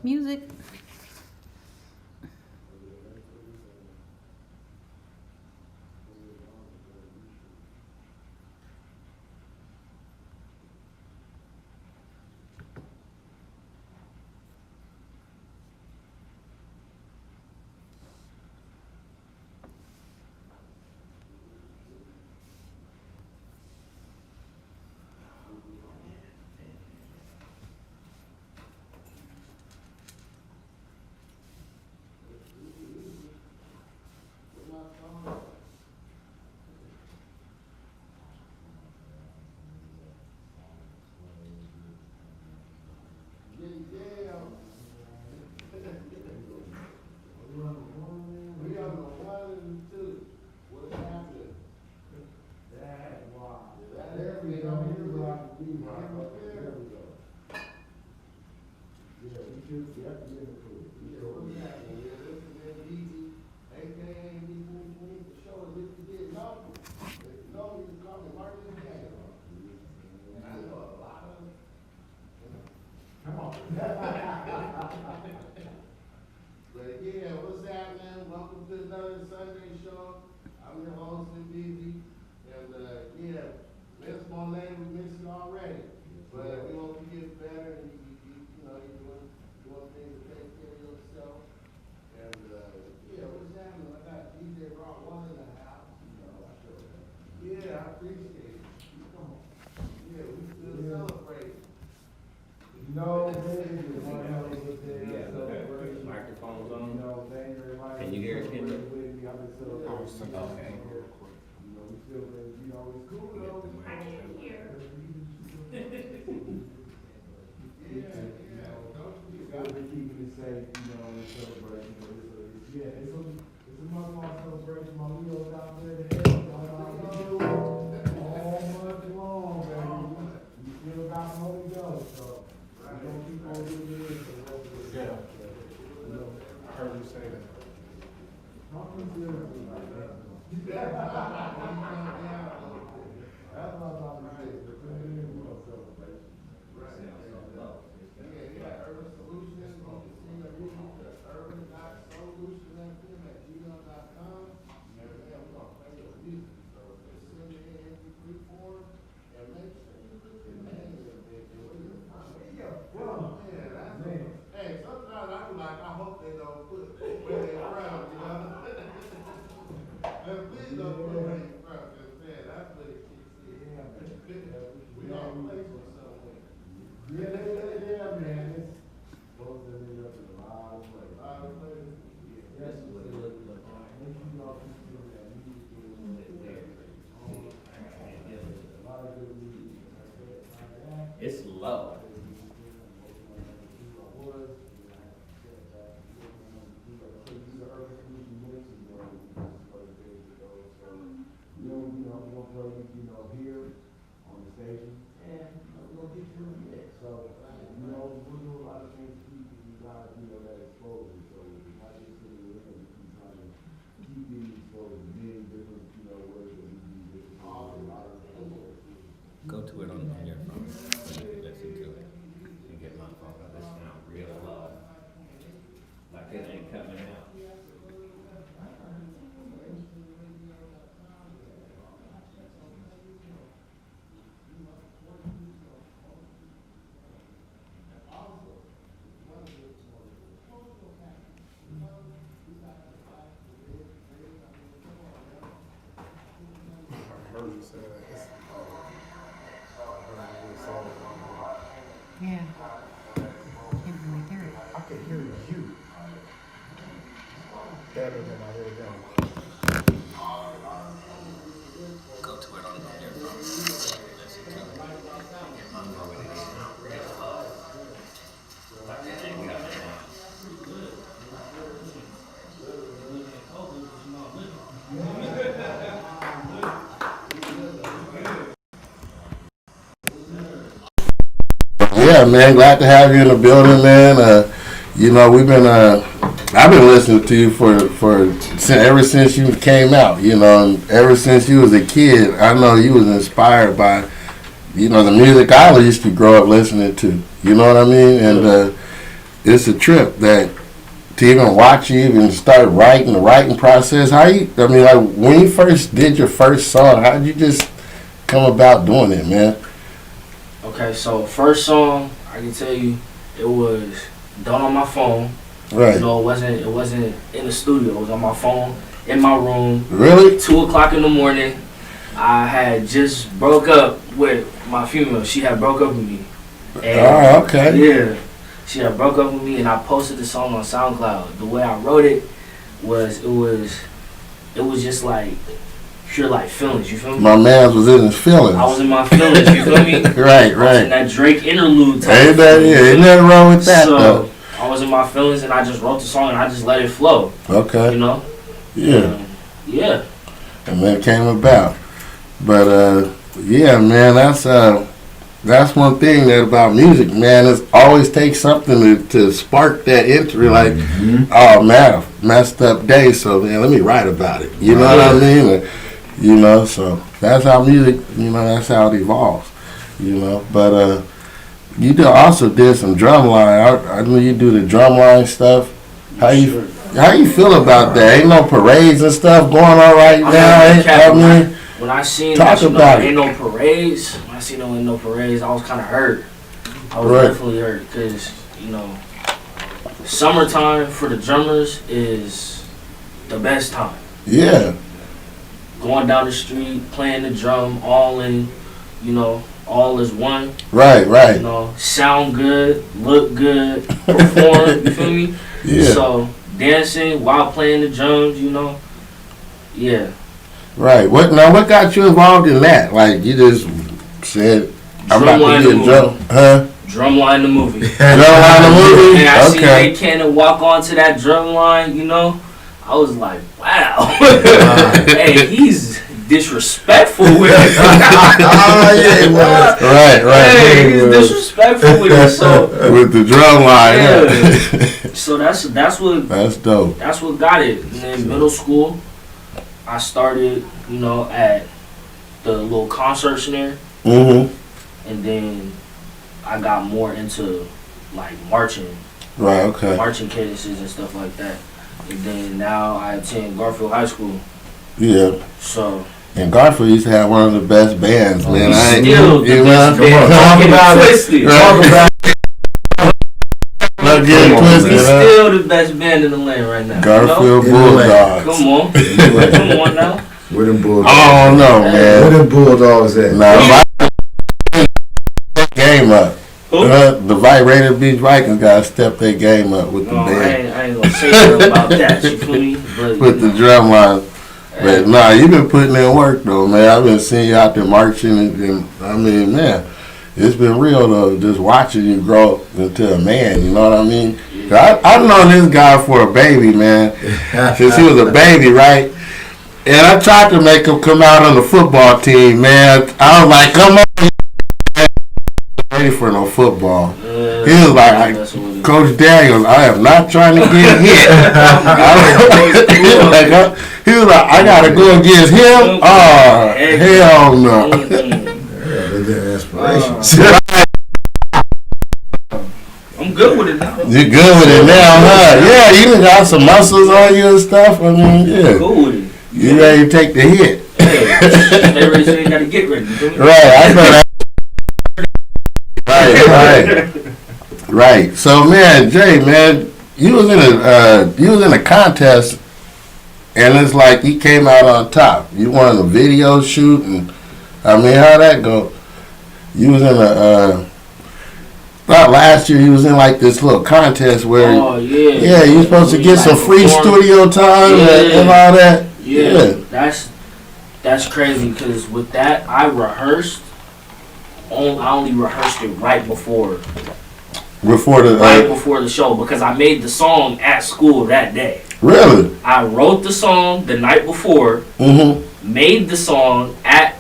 Music. But yeah, what's happening? Welcome to another Sunday show. I'm your host, MDZ. And yeah, Miss Monet, we missed you already. But we hope you get better and you know, you're doing things to take care of yourself. And yeah, what's happening? I got DJ Raw 1 in the house. Yeah, I appreciate it. Come on. Yeah, we still celebrating. No, baby, you want to have a good day. Yeah, okay. Microphone's on. No, thank you very much. Can you hear it, Kendall? I've been celebrating. Okay. You know, we still, you know, it's cool though. I can hear. Gotta be keeping it safe, you know, and celebrating. It's a month-long celebration. My Leo's out there today. All month long, baby. We still got more to go, so we're gonna keep on doing this. Yeah. I heard you say that. Talk to me seriously like that. That's what I'm talking about. It's a celebration. Yeah, Urban Solutions, you can send your music to urban.solutions@gmail.com. And yeah, we're gonna play your music, so just send it in MP3 form, and make sure you put your name in there. Yeah, that's hey, sometimes I be like, I hope they don't put where they from, you know? And please don't put where they from, cause man, that's what it kicks in. We gonna play for somewhere. Yeah, man. It's supposed to be up in a lot of places. A lot of places. Yes, it's a little bit. Make sure y'all keep doing that. A lot of good music. It's low. Here on the station, and we're gonna get you in there. So, we're doing a lot of things to keep you guys, that exposure. So, we're not just sitting there, we keep trying to keep you exposed to many different, ways that we do different things. A lot of Go to it on your phone. Listen to it. You get my phone. This sound real low. Like it ain't coming out. I heard you say that. I heard you say that. Yeah. Can't really hear it. I can hear you better than I hear them. Go to it on your phone. Listen to it. Get my phone. It sound real low. Like it ain't coming out. Yeah, man, glad to have you in the building, man. We've been, I've been listening to you ever since you came out, and ever since you was a kid. I know you was inspired by, the music I used to grow up listening to. You know what I mean? And it's a trip that to even watch you even start writing the writing process. How you? I mean, like when you first did your first song, how did you just come about doing it, man? Okay, so first song I can tell you, it was done on my phone. Right. You know, it wasn't in the studio. It was on my phone in my room. Really? 2:00 in the morning. I had just broke up with my female. She had broke up with me. And Oh, okay. Yeah. She had broke up with me, and I posted the song on SoundCloud. The way I wrote it was just like pure like feelings. You feel me? My man was in his feelings. I was in my feelings. You feel me? Right, I was in right. that Drake interlude type. Ain't that, yeah, ain't nothing wrong with that So though. I was in my feelings, and I just wrote the song, and I just let it flow. Okay. You know? Yeah. Yeah. And that came about. But yeah, man, that's one thing that about music, man. It always takes something to spark that entry. Like, oh man, I messed up day, so man, let me write about it. You know what I mean? You know, so that's how music. You know, that's how it evolves. You know, but you also did some drumline. I know you do the drumline stuff. How you feel about that? Ain't no parades and stuff going on right now. I mean. When I seen Talk that, about ain't no parades. When I seen no parades, I was kind of hurt. I was definitely hurt because summertime for the drummers is the best time. Yeah. Going down the street, playing the drum, all in, all is one. Right, right. Sound good, look good, perform. You feel me? Yeah. So dancing while playing the drums, yeah. Right. What got you involved in that? Like you just said, I'm about to be a drum, huh? Drumline the movie. Drumline the movie. And I Okay. see Nate Cannon walk onto that drumline. I was like, wow. Hey, he's disrespectful with it. Right. Hey, he's disrespectful with it. So with the drumline. Yeah. So that's what. That's dope. That's what got it. And then middle school, I started, at the little concert there. Mhm. And then I got more into like marching. Right. Okay. Marching cadences and stuff like that. And then now I attend Garfield High School. Yeah. So. And Garfield used to have one of the best bands, man. Still the best band. Talk about Twisted. Talk about not getting twisted. We still the best band in the land right now. Garfield Bulldogs. Come on. Come on now. Where them Bulldogs? I don't know, man. Where them Bulldogs at? Nah, game up. The Rated Beach Vikings gotta step their game up with the band. I ain't gonna say nothing about that. You feel me? But, with the drum line. But nah, you been putting in work though, man. I've been seeing you out there marching, and I mean, man, it's been real though, just watching you grow into a man. You know what I mean? I've known this guy for a baby, man, since he was a baby, right? And I tried to make him come out on the football team, man. I was like, come on. Ready for no football. He was like, Coach Daniels, I am not trying to get hit. He was like, I gotta go against him? Oh, hell no. I'm good with it now. You're good with it now, huh? Yeah, you done got some muscles on you and stuff. I mean, yeah. Cool with it. You ready to take the hit. Stay ready, so you gotta get ready. Right, I know that. Right. So, man, Jay, man, you was in a contest, and it's like you came out on top. You won a video shoot, and I mean, how'd that go? You was in thought last year you was in like this little contest where, yeah, you supposed to get some free studio time and all that. Yeah. That's crazy because with that I rehearsed. I only rehearsed it right before the show because I made the song at school that day. Really? I wrote the song the night before. Made the song at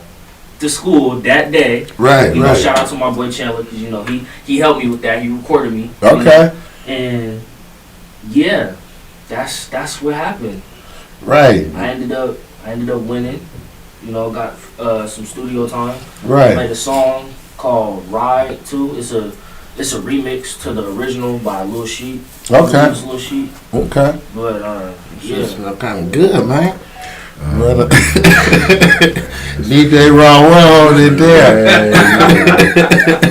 the school that day. Right. Shout out to my boy Chandler because he helped me with that. He recorded me. Okay. And yeah, that's what happened. Right. I ended up winning. Got some studio time. Right. I made a song called Ride 2. It's it's a remix to the original by Lil Sheep. Okay. Lil Sheep. Okay. But yeah. Smell kind of good, man. But, DJ Raw well on it there.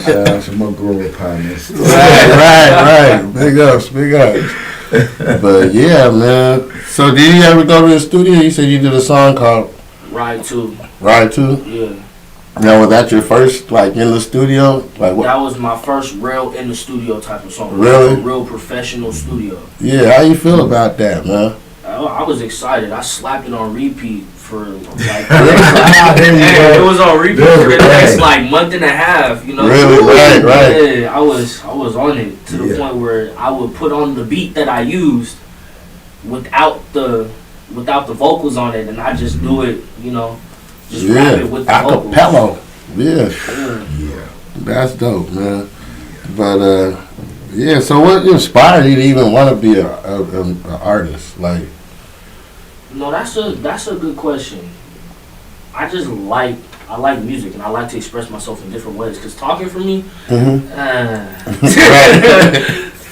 Shout out to my growing partners. Right. Big ups. But yeah, man. So did you ever go to the studio? You said you did a song called Ride 2. Ride 2? Yeah. Now, was that your first, like, in the studio? Like what? That was my first real in the studio type of song. Really? Like a real professional studio. Yeah, how you feel about that, man? I was excited. I slapped it on repeat for like There it was on repeat for the next like month and a half, you know. Really? Right. Yeah, I was on it to the point where I would put on the beat that I used without the vocals on it, and I just do it, you know, just rap it with the vocals. Acapella. Yeah. That's dope, man. But yeah. So what inspired you to even want to be an artist? Like, No, that's a good question. I like music, and I like to express myself in different ways. Cause talking for me,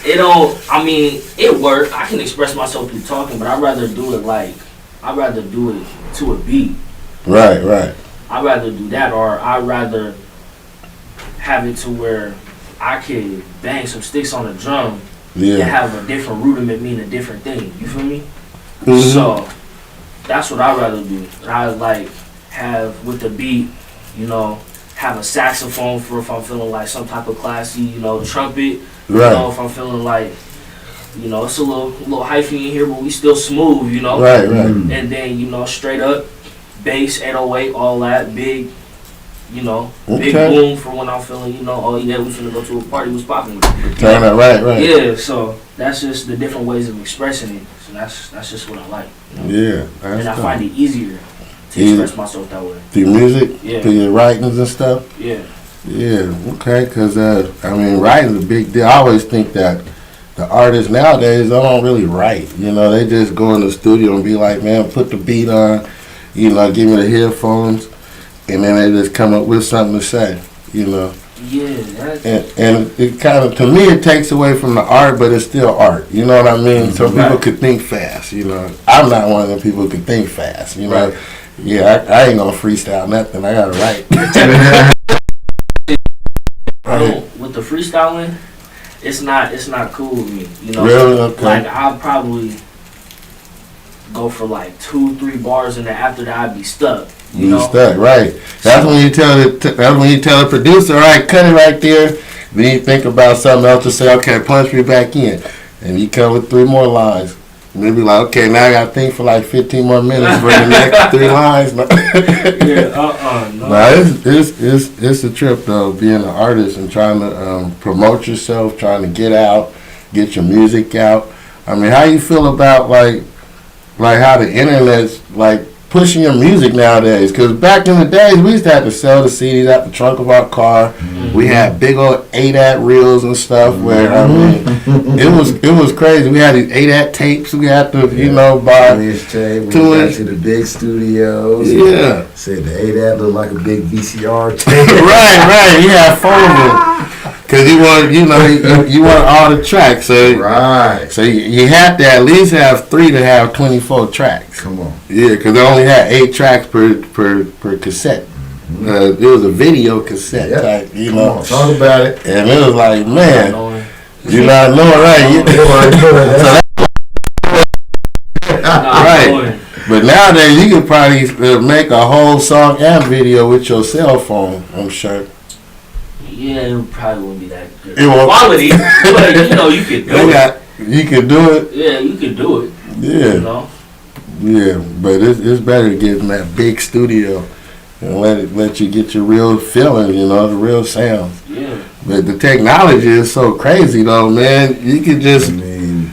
it don't. I mean, it works. I can express myself through talking, but I'd rather do it to a beat. Right. I'd rather do that, or I'd rather have it to where I could bang some sticks on a drum and have a different rudiment mean a different thing. You feel me? Mm-hmm. So that's what I'd rather do. I like have with the beat, you know, have a saxophone for if I'm feeling like some type of classy, you know, trumpet. You know, if I'm feeling like, you know, it's a little hyphy in here, but we still smooth, you know. Right. And then, you know, straight up bass, 808, all that big, you know, big boom for when I'm feeling, you know, oh yeah, we finna go to a party, what's popping. Turn it right. Yeah, so that's just the different ways of expressing it. So that's just what I like. You know? Yeah. And I find it easier to express myself that way. Through music? Yeah. Through your writings and stuff? Yeah. Yeah, okay, because, I mean, writing's a big deal. I always think that the artists nowadays, they don't really write. You know, they just go in the studio and be like, man, put the beat on, you know, give me the headphones, and then they just come up with something to say, you know. Yeah, and it kind of, to me, it takes away from the art, but it's still art. You know what I mean? Some people could think fast, you know. I'm not one of them people who can think fast, you know. Right. Yeah, I ain't gonna freestyle nothing. I gotta write. With the freestyling, it's not cool with me. You know, really? Okay. Like I'll probably go for like 2-3 bars, and then after that I'd be stuck. You know, stuck, right? That's when you tell the producer, all right, cut it right there. Then you think about something else to say. Okay, punch me back in, and you come with 3 more lines. And they be like, okay, now I got to think for like 15 more minutes for the next 3 lines. No. It's a trip though, being an artist and trying to promote yourself, trying to get out, get your music out. I mean, how you feel about like how the internet's like pushing your music nowadays? Because back in the days, we used to have to sell the CDs out the trunk of our car. Mm-hmm. We had big old 8-at reels and stuff. Where I mean, it was crazy. We had these 8-at tapes. We had to, you know, buy. We got to the big studios. Yeah. Said the 8-at looked like a big VCR tape. right. You had 4 of them. Because you want all the tracks. So, right. So you had to at least have 3 to have 24 tracks. Come on. Yeah, because they only had 8 tracks per cassette. Mm-hmm. It was a video cassette type, you know. Come on, talk about it. And it was like, man, you not knowing, right? Right. But nowadays, you could probably make a whole song and video with your cell phone, I'm sure. Yeah, it probably wouldn't be that good It won't. quality, but you know, you could do it. You could do it. Yeah, you could do it. Yeah. You know? Yeah, but it's better to get in that big studio and let you get your real feeling, you know, the real sounds. Yeah. But the technology is so crazy, though, man. You could just. I mean,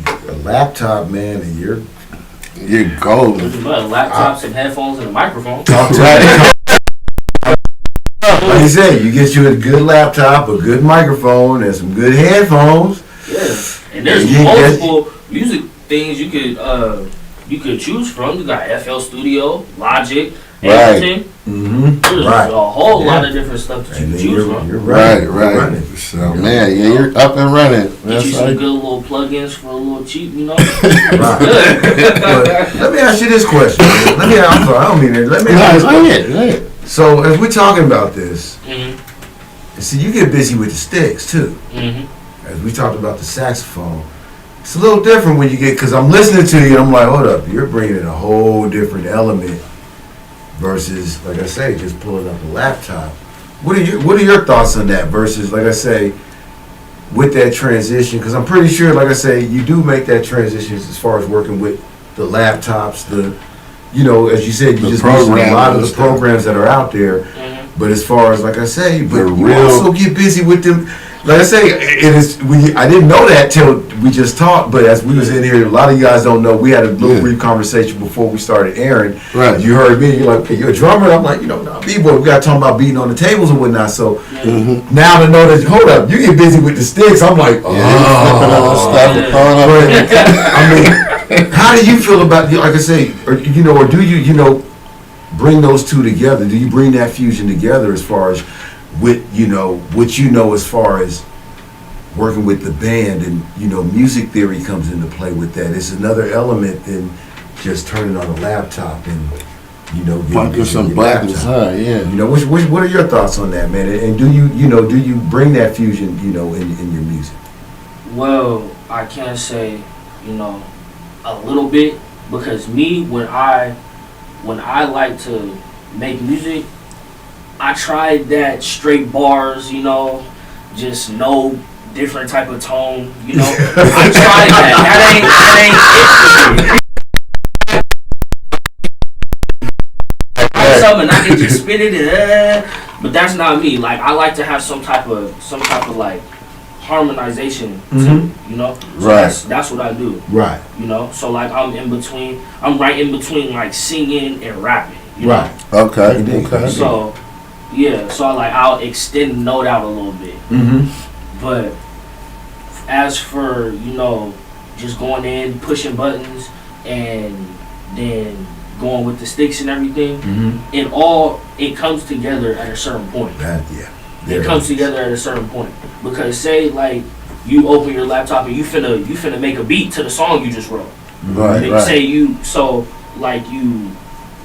a laptop, man, and you're golden. But a laptop, some headphones, and a microphone. Like you said, you get you a good laptop, a good microphone, and some good headphones. Yeah, and there's multiple music things you could choose from. You got FL Studio, Logic, Right. There's Right. a whole lot Yeah. of different stuff that you And can then choose you're, from. you're right. Right. So man, yeah, you're up and running. Get That's you some right. good little plugins for a little cheap, you know. Right. But let me ask you this question. I'm sorry, I don't mean it. Let me ask you this question. So as we're talking about this, see, you get busy with the sticks too. As we talked about the saxophone, it's a little different when you get, because I'm listening to you and I'm like, hold up, you're bringing in a whole different element versus, like I say, just pulling up a laptop. What are your thoughts on that versus, like I say, with that transition? Because I'm pretty sure, like I say, you do make that transition as far as working with the laptops, as you said, you The just mentioned a lot of the programs and stuff. programs that are out there. But as far as, like I say, but The you real- also get busy with them. Like I say, it is. I didn't know that till we just talked. But as we was in here, a lot of you guys don't know. We had a little brief conversation before we started airing. Right. You heard me. You're like, okay, you're a drummer. I'm like, nah, B-boy. We got talking about beating on the tables and whatnot. So now to know that, hold up, you get busy with the sticks. I'm like, Flipping up the stuff and throwing up in the- I mean, how do you feel about, like I say, or do you, bring those two together? Do you bring that fusion together as far as with, what as far as working with the band and, music theory comes into play with that? It's another element than just turning on a laptop and, getting Bunking busy some with your buttons, laptop. yeah. What are your thoughts on that, man? And do you bring that fusion, in your music? Well, I can't say, a little bit, because me, when I like to make music, I tried that straight bars, just no different type of tone, I tried that. That ain't it. Something I can just spit it, but that's not me. Like, I like to have some type of like harmonization, too, So Right. that's what I do. Right. So like I'm right in between like singing and rapping. you know? Right. Okay. Okay. So yeah, so I'll extend the note out a little bit. Mm-hmm. But as for, just going in, pushing buttons, and then going with the sticks and everything, it comes together at a certain point. It comes together at a certain point. Because say like you open your laptop and you finna make a beat to the song you just wrote. Right. Say you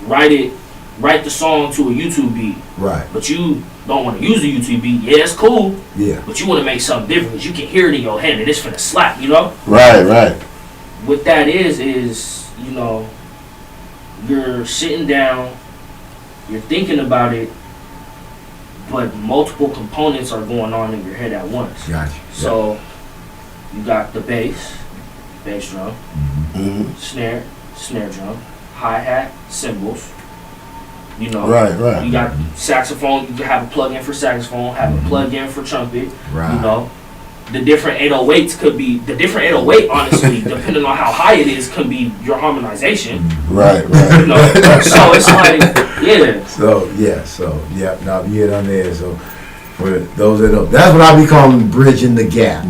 write the song to a YouTube beat. Right. But you don't want to use the YouTube beat. Yeah, it's cool. Yeah. But you want to make something different because you can hear it in your head and it's finna slap, Right. What that is, you're sitting down, you're thinking about it, but multiple components are going on in your head at once. Gotcha. So you got the bass drum, snare drum, hi-hat, cymbals. Right. You got saxophone, you can have a plug-in for saxophone, have a plug-in for trumpet, Right. The different 808s could be, honestly, depending on how high it is, could be your harmonization. Right. So it's like, yeah. So now you hit on there. So for those that don't, that's what I be calling bridging the gap.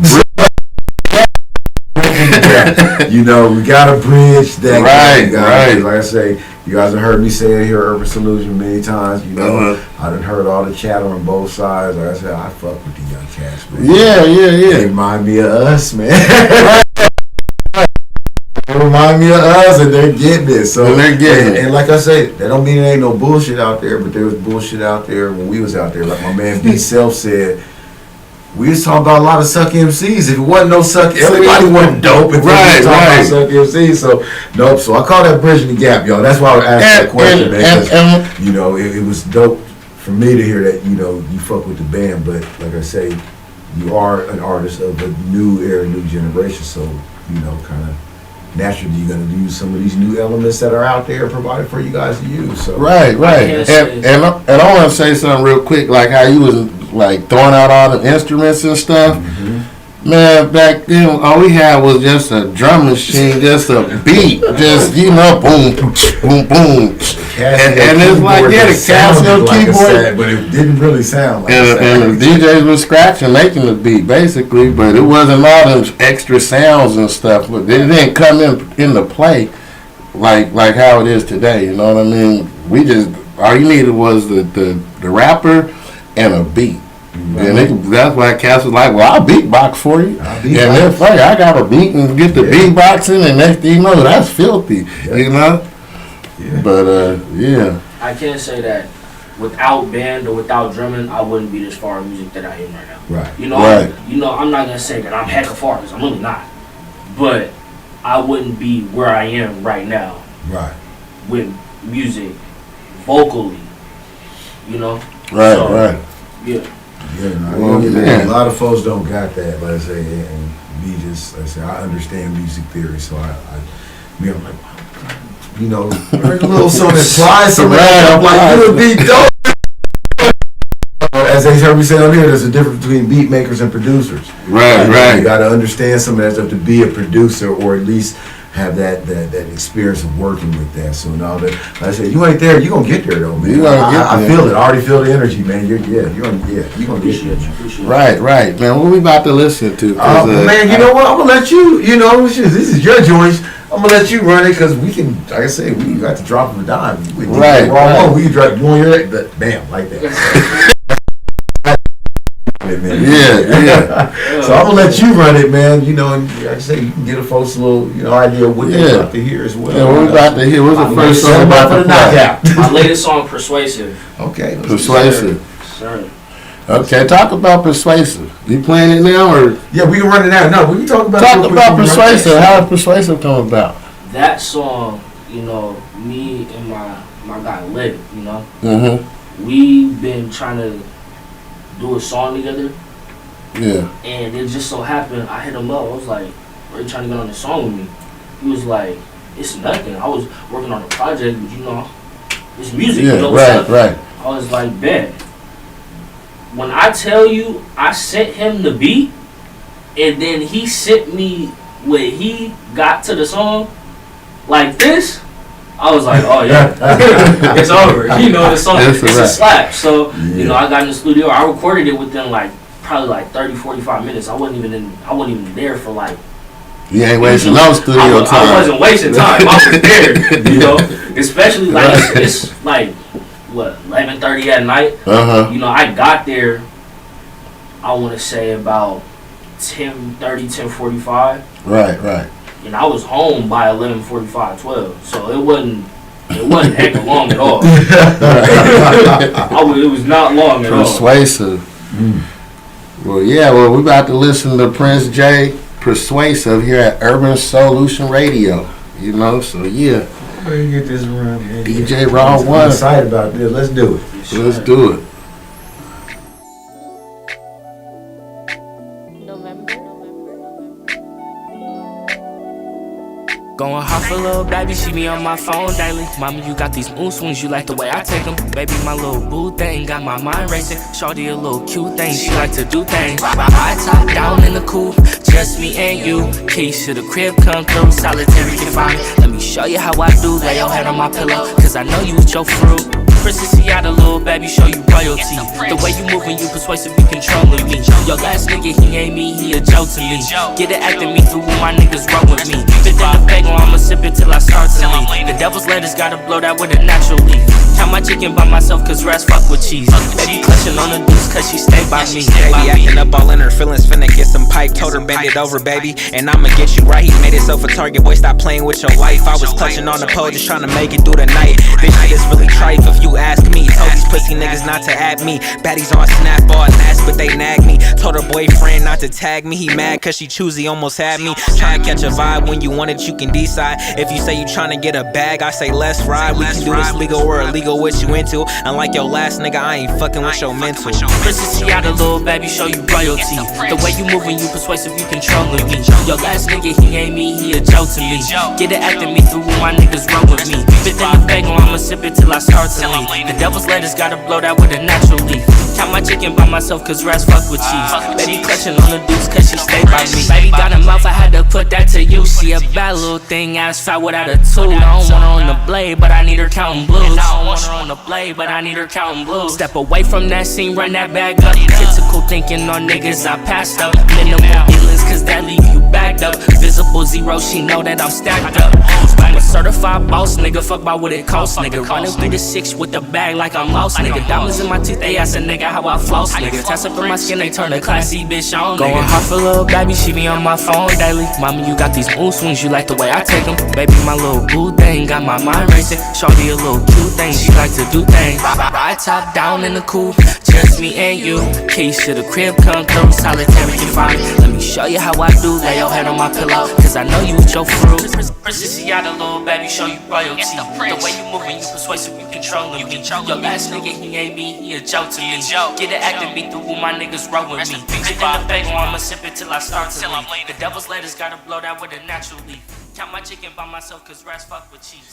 We gotta bridge that Right, gap. right. Like I say, you guys have heard me say it here at Urban Solution many times. I done heard all the chatter on both sides. Like I said, I fuck with the young cats, man. Yeah. They remind me of us, man. They remind me of us, and they're getting it. So and like I say, that don't mean there ain't no bullshit out there, but there was bullshit out there when we was out there. Like my man B Self said, we was talking about a lot of suck MCs. If it wasn't no suck, everybody wasn't dope. If Right. about suck MCs. So nope. So I call that bridging the gap, y'all. That's why I asked that question, man. 'Cause, it was dope for me to hear that. You fuck with the band, but like I say, you are an artist of a new era, new generation. So kind of naturally, you're going to use some of these new elements that are out there provided for you guys to use. So Right. And I want to say something real quick, like how you was like throwing out all the instruments and stuff. Man, back then all we had was just a drum machine, just a beat, just boom, boom, boom. And it's like, the Casio keyboard. but it didn't really sound like And the DJs were scratching, making the beat, basically, but it wasn't all them extra sounds and stuff. But it didn't come into play like how it is today. You know what I mean? We just all you needed was the rapper and a beat. And that's why cats was like, well, I'll beatbox for you. And then fuck, I got a beat and get the beatboxing, and next thing you know, that's filthy. You know? Yeah. But yeah. I can't say that without band or without drumming, I wouldn't be this far in music that I am right now. Right. You know, I'm not gonna say that I'm heck of far, because I'm really not. But I wouldn't be where I am right now. Right. With music, vocally. You know. Right. So, right. Yeah. Yeah, no, Well, a lot of folks don't got that, like I say, and me just, like I say, I understand music theory, so I'm like, you know, bring a little something that applies to that. I'm like, it would be dope. As they heard me say on here, there's a difference between beat makers and producers. Right. You got to understand some of that stuff to be a producer, or at least have that experience of working with that. So now that, like I said, you ain't there, you gonna get there though, man. I feel it. I already feel the energy, man. You're gonna get there. Right, man. What we about to listen to? Man, you know what? I'm gonna let you. You know, this is your joints. I'm gonna let you run it because we can. Like I say, we got to drop of a dime. Right. We can drop. You want your bam like that. Yeah. So I'm gonna let you run it, man. You know, and like I say, you can get a folks a little, idea of what they're about to hear as well. Yeah, what we about to hear? What's the first song about to play? My latest song, Persuasive. Okay. Persuasive. Sure. Okay, talk about Persuasive. You playing it now, or Yeah, we can run it out. No, we can talk about Persuasive. How did Persuasive come about? That song, you know, me and my guy Liv, you know, we've been trying to do a song together. Yeah. And it just so happened, I hit him up. I was like, "Are you trying to get on this song with me?" He was like, "It's nothing. I was working on a project, but you know, it's music. Yeah, you know what's up?" right. I was like, "Bet." When I tell you, I sent him the beat, and then he sent me what he got to the song, like this. I was like, "Oh yeah, it's over." You know, the song, it's a slap. So you know, I got in the studio. I recorded it within probably 30, 45 minutes. I wasn't even there for like. You ain't wasting no studio time. I wasn't wasting time. I was there, you know. Especially like it's like what 11:30 at night. You know, I got there. I want to say about 10:30, 10:45. Right. And I was home by 11:45, 12. So it wasn't heck of long at all. It was not long at all. Persuasive. Well, we about to listen to Priynze, Persuasive here at Urban Solution Radio. You know, so yeah. Let me get this run. DJ Raw 1. I'm excited about this. Let's do it. Let's do it. Going hard for little baby, she be on my phone daily. Mama, you got these mood swings, you like the way I take them. Baby, my little boo thing got my mind racing. Shorty a little cute thing, she like to do things. High top down in the coupe, just me and you. Keys to the crib come through, solitary confined. Let me show you how I do, lay your head on my pillow, cause I know you with your fruit. Princess, see how the little baby show you royalty. The way you moving, you persuasive, you controlling me. Your last nigga, he ain't me, he a joke to me. Get it acting me through when my niggas roll with me. Fit in the bagel, I'ma sip it till I start to leave. The devil's lettuce, gotta blow that with a natural leaf. Count my chicken by myself, cause rest fuck with cheese. Baby clutching on the deuce, cause she stay by me. Baby acting up all in her feelings, finna get some pipe. Told her bend it over, baby, and I'ma get you right. He made himself a target, boy, stop playing with your life. I was clutching on the pole, just trying to make it through the night. Bitch, shit is really trife if you ask me. Told these pussy niggas not to add me. Baddies on snap all nasty, but they nag me. Told her boyfriend not to tag me. He mad cause she choosy, almost had me. Trying to catch a vibe, when you want it, you can decide. If you say you trying to get a bag, I say let's ride. We can do this legal or illegal, what you into. Unlike your last nigga, I ain't fucking with your mental. Princess, see how the little baby show you royalty. The way you moving, you persuasive, you controlling me. Your last nigga, he ain't me, he a joke to me. Get it acting me through when my niggas roll with me. Fit in the bagel, I'ma sip it till I start to leave. The devil's lettuce, gotta blow that with a natural leaf. Count my chicken by myself, cause rest fuck with cheese. Baby clutching on the deuce, cause she stay by me. Baby got a mouth, I had to put that to use. She a bad little thing, ass fat without a tool. I don't want her on the blade, but I need her counting blues. I don't want her on the blade, but I need her counting blues. Step away from that scene, run that bag up. Critical thinking on niggas, I passed up. Minimal feelings, cause that leave you backed up. Visible double zero, she know that I'm stacked up. I'm a certified boss, nigga, fuck about what it costs, nigga. Running through the 6 with the bag like I'm lost, nigga. Diamonds in my teeth, they ask a nigga how I floss, nigga. Test up in my skin, they turn a classy bitch on, nigga. Going hard for little baby, she be on my phone daily. Mama, you got these mood swings, you like the way I take them. Baby, my little boo thing, got my mind racing. Shorty a little cute thing, she like to do things. Ride top down in the coupe, just me and you. Keys to the crib, come through, solitary confined. Let me show you how I do, lay your head on my pillow, cause I know you with your fruit. Princess, you got a little baby, show you royalty. The way you moving, you persuasive, you controlling me. Your last nigga, he ain't me, he a joke to me. Get it active, be through who my niggas roll with me. Get in the bag, I'ma sip it till I start to leave. The devil's letters gotta blow that with a natural leaf. Count my chicken by myself, cause rats fuck with cheese.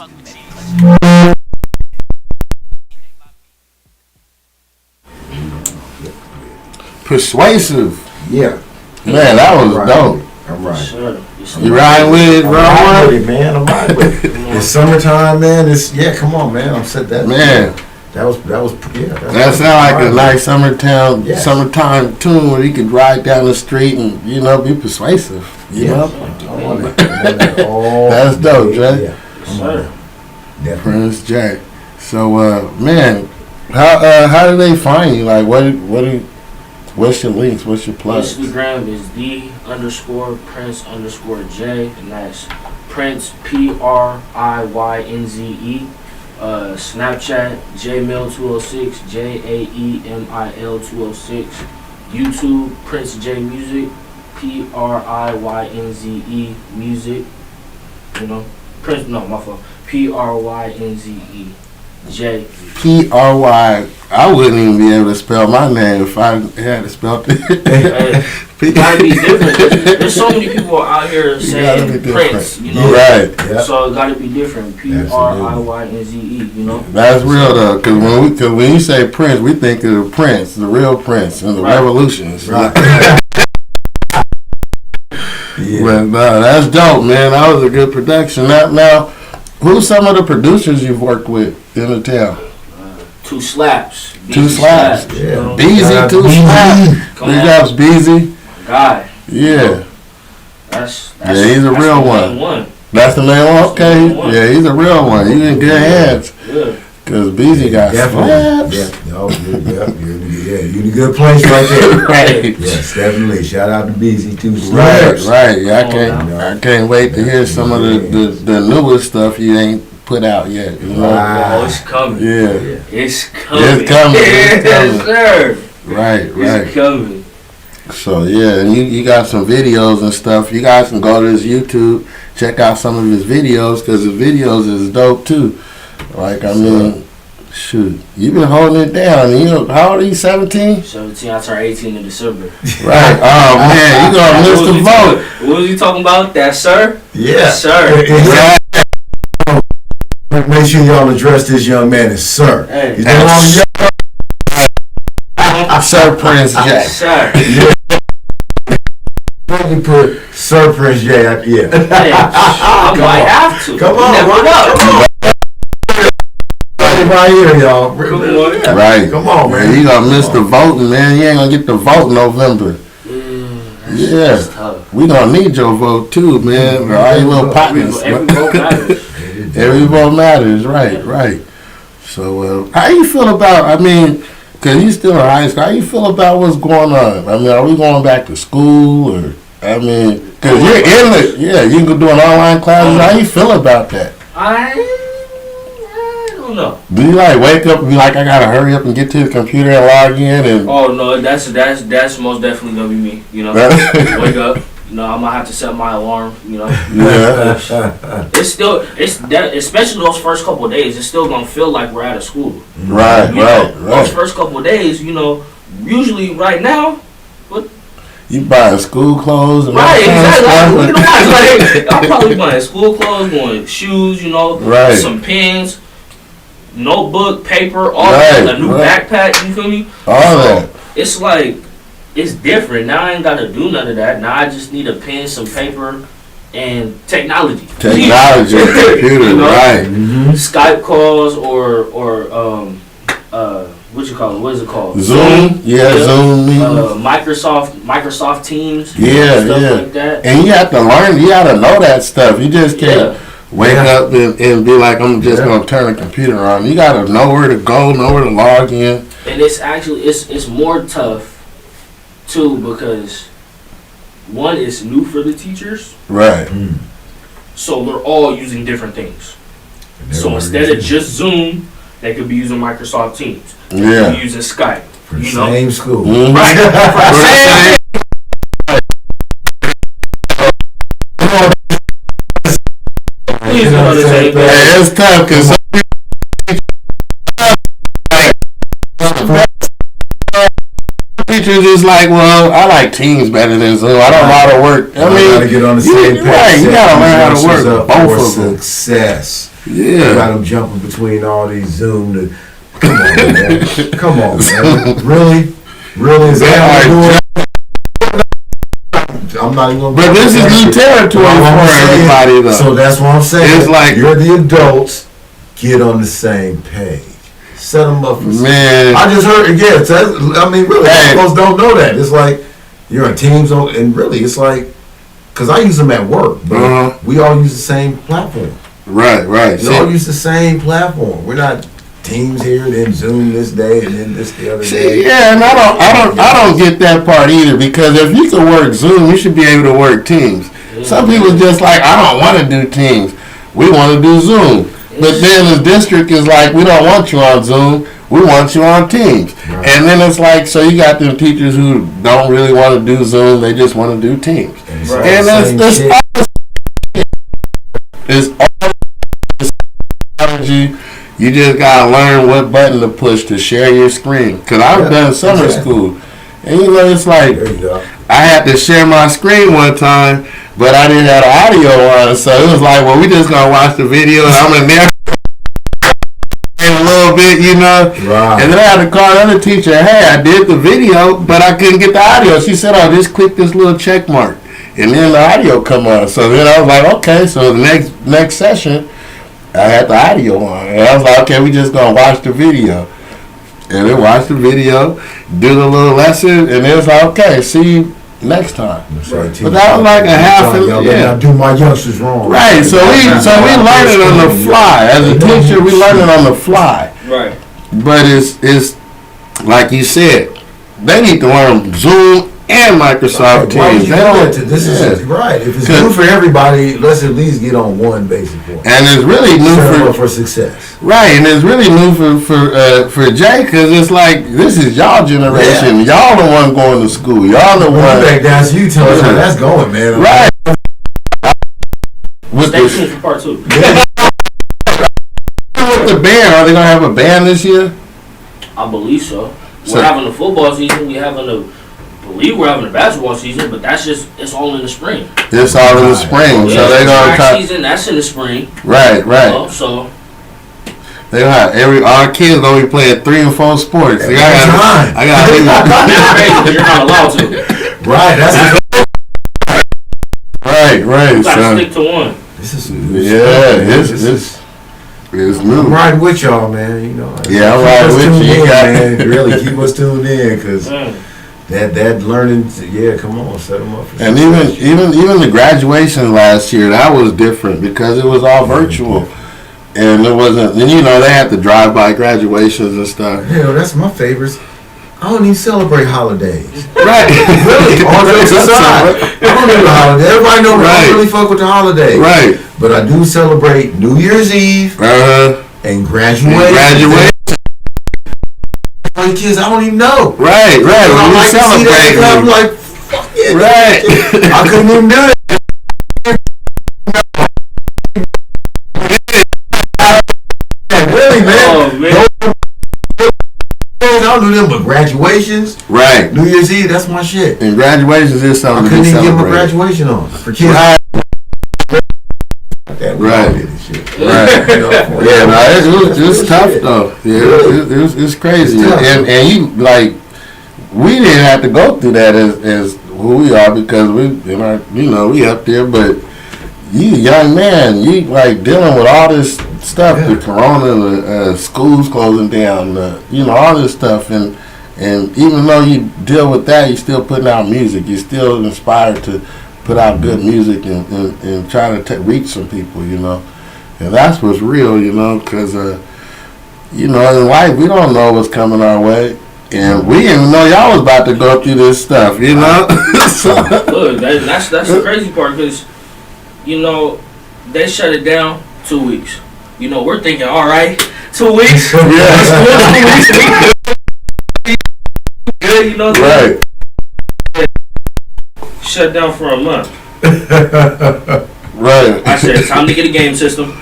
Persuasive. Yeah. Man, that was dope. I'm right. Sure. You riding with it, I'm bro? riding with it, man. I'm riding with it. It's summertime, man. Yeah, come on, man. I'm set that. Man. That was yeah. That sound like a nice summertime tune where you could ride down the street and, you know, be persuasive. You know? I'm on it. That's dope, Jay. Yeah. I'm on it. Definitely. Prince Jay. So, man, how do they find you? Like, what's your links? What's your plugs? Instagram is the_Prince_J, and that's Prince Priynze. Snapchat JMail206, JAEMIL206. YouTube Prince J Music, PRYNZE Music. You know, Prince. No, my fault. PRYNZE J. PRY. I wouldn't even be able to spell my name if I had to spell it. It gotta be different. There's so many people out here saying Prince, you know. Right. Yep. So it gotta be different. PRYNZE, you know. That's real though, because when you say Prince, we think of the Prince, the real Prince, and the revolutions. Right. Yeah. But that's dope, man. That was a good production. Now, who's some of the producers you've worked with in the town? Two Slaps. Two Slaps. Yeah. Beezy, Two Slaps. Big ups, Beezy. God. Yeah. That's he's a real one. That's the main one? Okay. Yeah, he's a real one. He's in good hands. Yeah. Because Beezy got slaps. You're in a good place right there. Right. Yes, definitely. Shout out to Beezy too. Slaps. Right. Yeah, I can't wait to hear some of the newest stuff you ain't put out yet. You know? Oh, it's coming. Yeah. It's coming. It's coming. Yes, sir. Right. It's coming. So yeah, and you got some videos and stuff. You guys can go to his YouTube, check out some of his videos, because his videos is dope too. Like, I mean, shoot, you been holding it down. You know, how old are you, 17? 17, I turned 18 in December. Right. Oh, man, you gonna miss the vote. What was you talking about? That, sir? Yeah. Sir. Make sure y'all address this young man as sir. Hey. He's no longer young. Sir Prince J. Sir. Let me put Sir Prince J. Yeah. Hey, I might have to. Come on, Never run know. up. Right here, y'all. Right. Come on, man. You gonna miss the voting, man. You ain't gonna get the vote in November. That's tough. We gonna need your vote too, man. All your little partners. Every vote matters. Every vote matters. Right. So, how you feel about? I mean, cause you still in high school. How you feel about what's going on? I mean, are we going back to school, or I mean, cause you're in it. Yeah, you can do an online classes. How you feel about that? I don't know. Do you like wake up and be like, I gotta hurry up and get to the computer and log in and? Oh no, that's most definitely gonna be me. You know, wake up. You know, I'm gonna have to set my alarm. You know, Yeah. especially those first couple of days. It's still gonna feel like we're out of school. Right. You know, those first couple of days. You know, usually right now. You buying school clothes and Right, all exactly. kinds of stuff. Like, I'm probably buying school clothes, going shoes, you know, Right. some pens, notebook, paper, all Right, that, a new backpack, you feel me? All that. It's like, it's different. Now I ain't got to do none of that. Now I just need a pen, some paper, and technology. Technology, computer, You know? right. Mm-hmm. Skype calls or what you call it? What is it called? Zoom. Yeah, Zoom meetings. Microsoft Teams. Yeah, stuff yeah. like that. And you have to learn. You got to know that stuff. You just can't wake up and be like, I'm just gonna turn the computer on. You got to know where to go, know where to log in. And it's actually it's more tough too because one is new for the teachers, Right. so they're all using different things. So instead of just Zoom, they could be using Microsoft Teams. They could be using Skype. For the You know, same school. Mhm. right? For the same- Please don't on the same page. Yeah, it's tough because teachers is like, well, I like Teams better than Zoom. I don't know how to work. I mean, gotta get on the same page. Right, you gotta learn how to work both of them. Success. You Yeah. got them jumping between all these Zoom. Come on, man. Come on, man. Really? Really? Is that how you do it? I'm not even gonna. But this is new territory for everybody, though. So that's what I'm saying. It's like- you're the adults. Get on the same page. Set them up for Man. I just heard it. Yeah, I mean, really, Hey. most don't know that. It's like you're on Teams, and really, it's like because I use them at work, but we all use the same platform. Right. We all use the same platform. We're not Teams here, then Zoom this day, and then this the other See, day. yeah, and I don't get that part either because if you can work Zoom, you should be able to work Teams. Some people just like, I don't want to do Teams. We want to do Zoom. But then the district is like, we don't want you on Zoom. We want you on Teams. Right. And then it's like, so you got them teachers who don't really want to do Zoom. They just want to do Teams. Right. And it's all technology. You just got to learn what button to push to share your screen. Because I've done summer school. And you know, it's like, There you go. I had to share my screen one time, but I didn't have the audio on, so it was like, well, we just gonna watch the video, and I'm in there in a little bit, you know. Right. And then I had to call the other teacher. Hey, I did the video, but I couldn't get the audio. She said, "Oh, just click this little check mark, and then the audio come on." So then I was like, okay. So the next session, I had the audio on, and I was like, okay, we just gonna watch the video. And then watch the video, do the little lesson, and it was like, okay, see you next time. But that was like a half an I do my youngsters wrong. Right, so we learning on the fly. As a teacher, we learning on the fly. Right. But it's like you said, they need to learn Zoom and Microsoft Why would Teams. you They do don't- that to- This is right. If it's new for everybody, let's at least get on one basic one. And it's really new Set 'em for up for success. right, and it's really new for Jay because it's like this is y'all generation. Y'all the one going to school. Y'all the Well, one. back down to you. Tell us how that's going, man. Right. With Stay the, tuned for part 2. with the band, are they gonna have a band this year? I believe so. So- We're having a football season. We're having a basketball season, but it's all in the spring. It's all in the spring, so they gonna track try. season. That's in the spring. Right. You know, so They gonna have all kids gonna be playing 3 and 4 sports. Like, I got. it's crazy, but you're not allowed to. You Right. That's Right. gotta So stick to one. this is it's I'm new. riding with y'all, man. You know. Yeah, I'm Keep riding us with tuned you. You in, got- man. Really keep us tuned in, cause Mm. that learning. Yeah, come on, set them up. For And success. even the graduation last year, that was different because it was all virtual, and it wasn't. And you know they had to drive by graduations and stuff. Hell, that's my favorites. I don't even celebrate holidays. Right. Really, all jokes aside, I don't do the holidays. Everybody know I Right. don't really fuck with the holidays. Right. But I do celebrate New Year's Eve and graduation. Graduation. Kids, I don't even know. Right. I When you like to see that. I'm celebrate. like, fuck yeah. Right. I couldn't even do it. Really, man. Oh man. I don't do them, but graduations, Right. New Year's Eve, that's my shit. And graduations is I something to couldn't be even get my celebrated. graduation on for kids. Right. That Right. did this shit. Right. Yeah, no, it was tough though. Yeah, it's crazy. It's tough. And you like, we didn't have to go through that as who we are because we we up there. But you young man, you like dealing with all this stuff, the corona, the schools closing down, all this stuff, and even though you deal with that, you're still putting out music. You're still inspired to put out good music and try to reach some people, and that's what's real, because in life we don't know what's coming our way, and we didn't even know y'all was about to go through this stuff, so. Look, that's the crazy part, because they shut it down 2 weeks. We're thinking, all right, 2 weeks. Yeah. Good, Right. Shut down for a month. Right. I said, time to get a game system.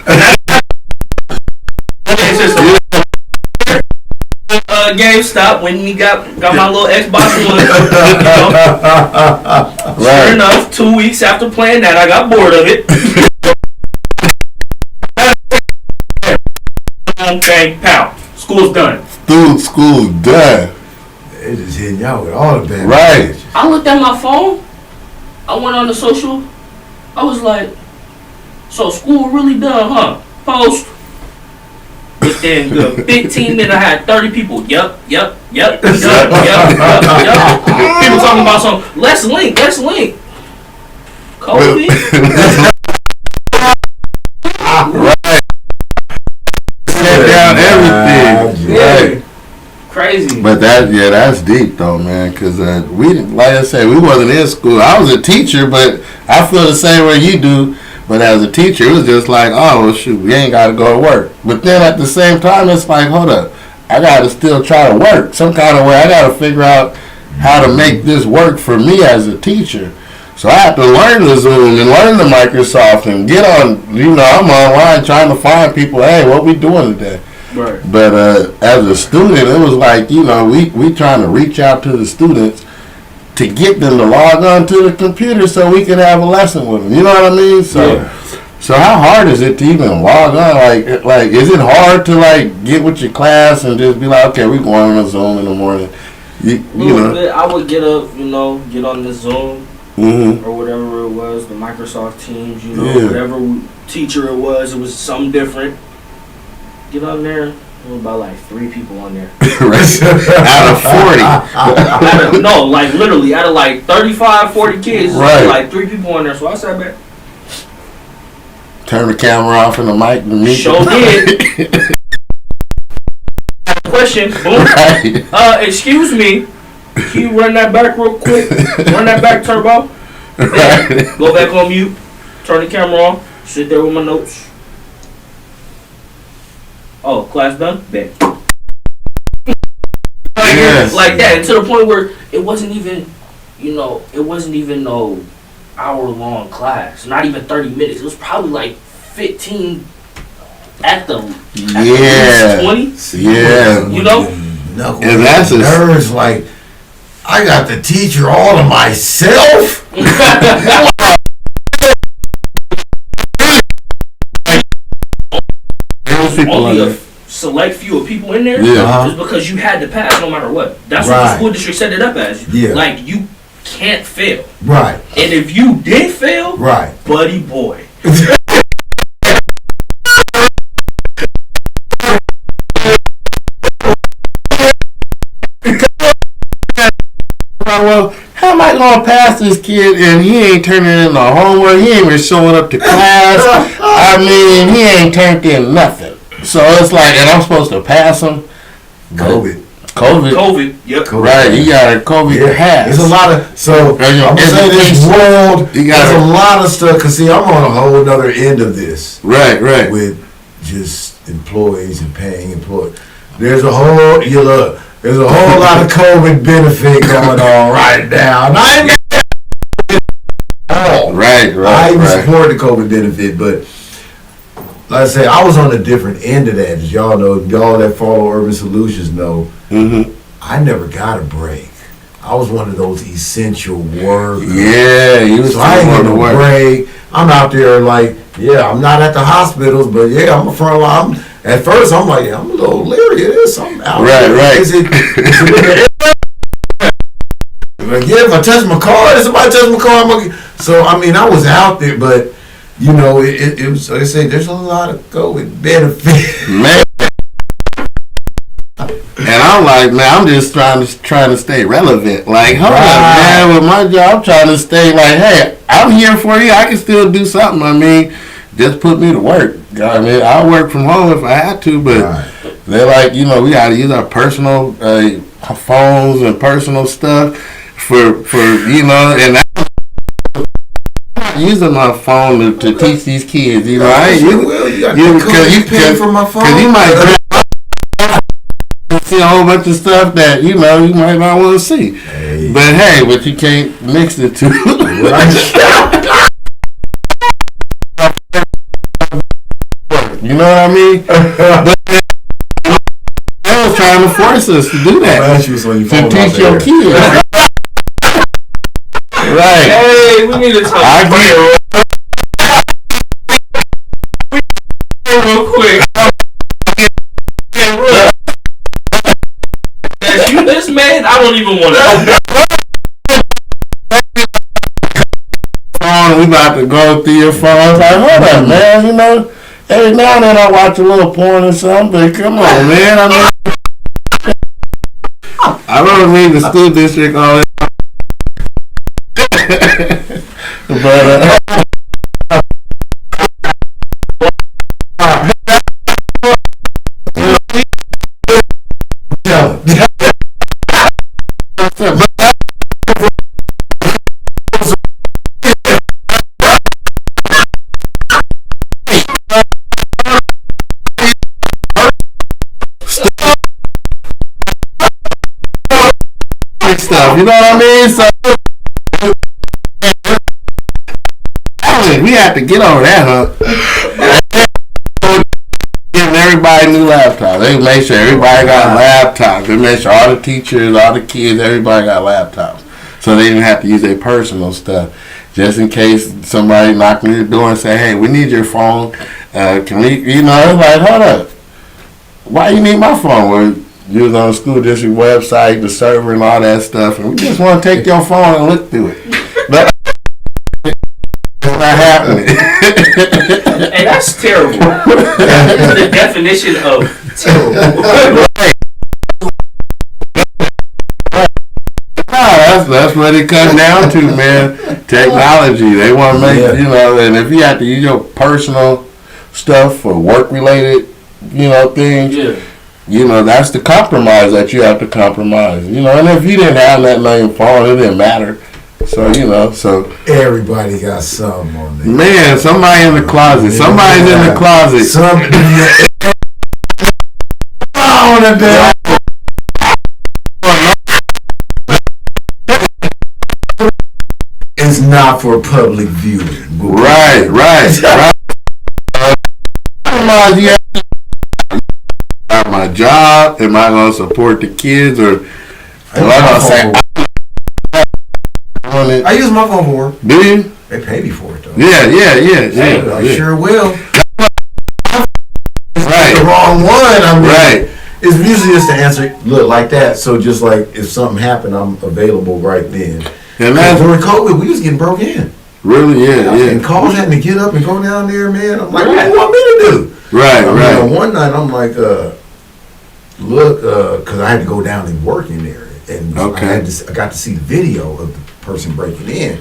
GameStop when you got my little Xbox One. Right. Sure enough, 2 weeks after playing that, I got bored of it. Bang, pow. School's done. Dude, school's done. They just hitting y'all with all the bad Right. messages. I looked at my phone. I went on the social. I was like, so school really done, huh? Post. Within good 15 minutes, I had 30 people. Yup. People talking about some, let's link. COVID. Right. Set down everything. Yeah. Crazy. But that's deep though, man. Cause we, like I said, we wasn't in school. I was a teacher, but I feel the same way you do. But as a teacher, it was just like, oh well, shoot, we ain't got to go to work. But then at the same time, it's like, hold up, I got to still try to work some kind of way. I got to figure out how to make this work for me as a teacher. So I have to learn the Zoom and learn the Microsoft and get on. I'm online trying to find people. Hey, what we doing today? Right. But as a student, it was like, we trying to reach out to the students to get them to log on to the computer so we can have a lesson with them. You know what I mean? So how hard is it to even log on? Like is it hard to get with your class and just be like, okay, we're going on a Zoom in the morning? You know. I would get up, get on the Zoom Mm-hmm. or whatever it was, the Microsoft Teams, Yeah. whatever teacher it was something different. Get on there. There were about 3 people on there. Out of 40. No, literally, out of 35, 40 kids, Right. 3 people on there. So I sat back. Turn the camera off and the mic. Sure did. Question. Boom. Right. Excuse me. Can you run that back real quick? Run that back turbo. Right. Go back on mute. Turn the camera off. Sit there with my notes. Oh, class done? Bet. Yes. Like that. And to the point where it wasn't even, no hour-long class. Not even 30 minutes. It was probably 15 at the Yeah. 20. Yeah. Knuckles And that's and a- nerves like, I got the teacher all to myself. People Only on a select few of people in there. Yeah. Just because you had to pass no matter what. That's what the Right. school district set it up as. Yeah. You can't fail. Right, And if you did fail, right. buddy boy. well, how am I gonna pass this kid and he ain't turning in the homework? He ain't even showing up to class. I mean, he ain't turned in nothing. So it's like, and I'm supposed to pass him. COVID. COVID. Yep. Right, he got a COVID pass. There's a lot of, so I'm gonna say this world, You there's gotta- a lot of stuff, cause see, I'm on a whole other end of this Right. with just employees and paying employees. There's a whole, there's a whole lot of COVID benefit going on right now. And I ain't all. Right. I even support the COVID benefit, but like I say, I was on a different end of that. As y'all know, y'all that follow Urban Solutions know, Mm-hmm. I never got a break. I was one of those essential workers. Yeah, you was So I ain't on getting the no work. break. I'm out there I'm not at the hospitals, but yeah, I'm a front line. At first, I'm like, I'm a little leery of this. I'm out there. Right. Is it if I touch my car, if somebody touch my car, so I mean, I was out there, but you know, it was, like I say, there's a lot of COVID benefits. Man. And I'm like, man, I'm just trying to stay relevant. Like, hold up, man, with my job, I'm trying to stay like, hey, I'm here for you. I can still do something. I mean, just put me to work. I mean, I'll work from home if I had to, but they're like, you know, we got to use our personal phones and personal stuff for you know, and I'm not using my phone to teach these kids. You know, I ain't Because you pay for my phone. Because you might see a whole bunch of stuff that you know you might not want to see. Hey. But you can't mix the two. You know what I mean? But they was trying to force us to do that. To teach your kids. Right. Hey, we need to talk real quick. As you this man, I don't even want to. We about to go through your phone. I was like, hold up, man. You know, every now and then I watch a little porn or something. But come on, man. I mean, I don't need the school district all that. But stuff, you know what I mean? So we have to get over that, huh? Giving everybody new laptops. They make sure everybody got laptops. They make sure all the teachers, all the kids, everybody got laptops. So they didn't have to use their personal stuff. Just in case somebody knocked on your door and say, hey, we need your phone. Can we, you know, it's like, hold up. Why you need my phone? Well, you was on the school district website, the server and all that stuff, and we just want to take your phone and look through it. But it's not happening. Hey, that's terrible. That's the definition of terrible. That's what it comes down to, man. Technology. They want to make, you know, and if you have to use your personal stuff for work-related, you know, things, you know, that's the compromise that you have to compromise. You know, and if you didn't have that on your phone, it didn't matter. So, you know, so. Everybody got something on there. Man, somebody in the closet. Somebody's in the closet. It's not for public viewing. Right. You have my job. Am I going to support the kids, or am I going to say? I use my phone for work. Do you? They pay me for it though. Yeah. I sure will. Right. The wrong one. I mean, right. It's usually just to answer look like that. So just like if something happened, I'm available right then. And that's during COVID, we was getting broke in. Really? Yeah. And calls having to get up and go down there, man. I'm like, what do you want me to do? Right. One night I'm like, look, because I had to go down and work in there, and I got to see the video of the person breaking in.